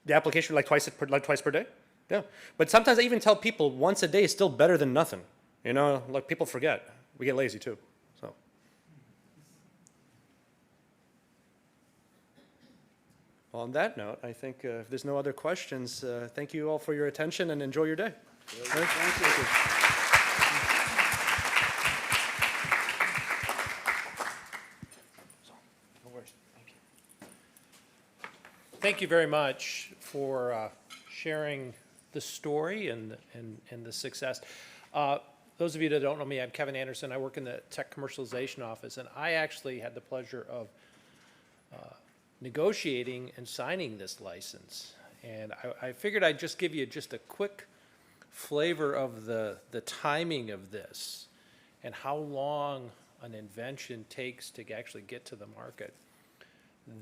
The application like twice per day? Yeah. But sometimes I even tell people once a day is still better than nothing. You know, like people forget. We get lazy too. So. Well, on that note, I think if there's no other questions, thank you all for your attention and enjoy your day. Thank you. Thank you very much for sharing the story and the success. Those of you that don't know me, I'm Kevin Anderson. I work in the tech commercialization office, and I actually had the pleasure of negotiating and signing this license. And I figured I'd just give you just a quick flavor of the timing of this and how long an invention takes to actually get to the market.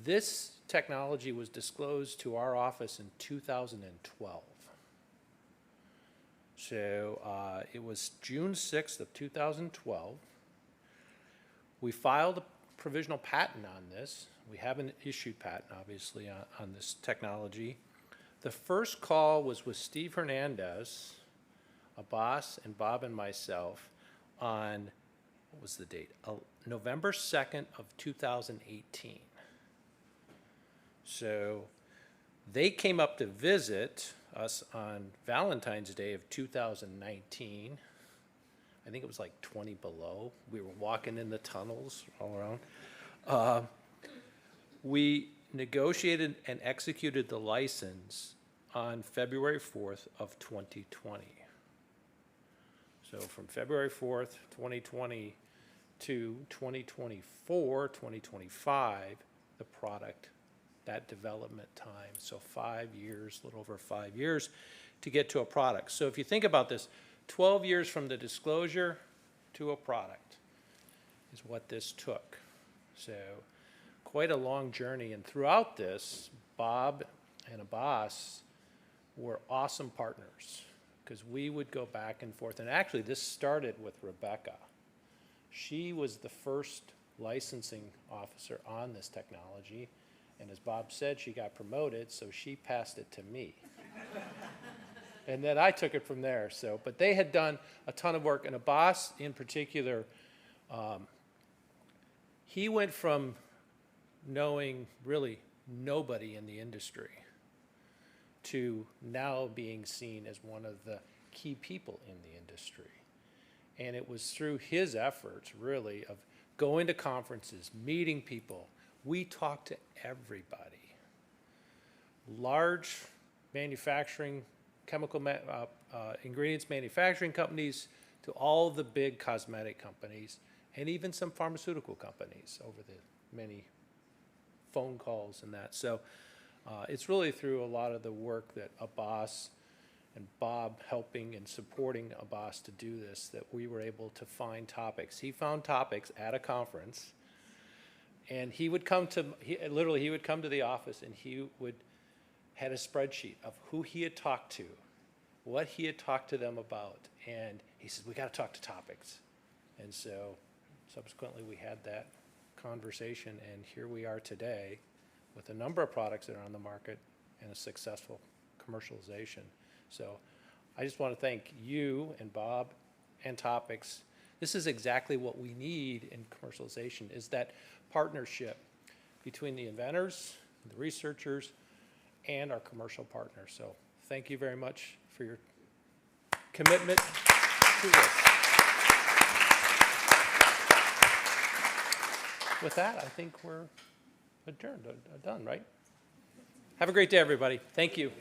This technology was disclosed to our office in 2012. So it was June 6th of 2012. We filed a provisional patent on this. We haven't issued patent, obviously, on this technology. The first call was with Steve Hernandez, Abbas, and Bob and myself on, what was the date? November 2nd of 2018. So they came up to visit us on Valentine's Day of 2019. I think it was like 20 below. We were walking in the tunnels all around. We negotiated and executed the license on February 4th of 2020. So from February 4th, 2020 to 2024, 2025, the product, that development time. So 5 years, a little over 5 years to get to a product. So if you think about this, 12 years from the disclosure to a product is what this took. So quite a long journey. And throughout this, Bob and Abbas were awesome partners because we would go back and forth. And actually, this started with Rebecca. She was the first licensing officer on this technology. And as Bob said, she got promoted, so she passed it to me. And then I took it from there. So, but they had done a ton of work, and Abbas in particular, he went from knowing really nobody in the industry to now being seen as one of the key people in the industry. And it was through his efforts, really, of going to conferences, meeting people. We talked to everybody. Large manufacturing, chemical ingredients manufacturing companies, to all the big cosmetic companies, and even some pharmaceutical companies over the many phone calls and that. So it's really through a lot of the work that Abbas and Bob helping and supporting Abbas to do this that we were able to find topics. He found topics at a conference, and he would come to, he would come to the office, and he would had a spreadsheet of who he had talked to, what he had talked to them about, and he said, we got to talk to topics. And so subsequently we had that conversation, and here we are today with a number of products that are on the market and a successful commercialization. So I just want to thank you and Bob and Topics. This is exactly what we need in commercialization, is that partnership between the inventors, the researchers, and our commercial partners. So thank you very much for your commitment to this. With that, I think we're adjourned, done, right? Have a great day, everybody. Thank you.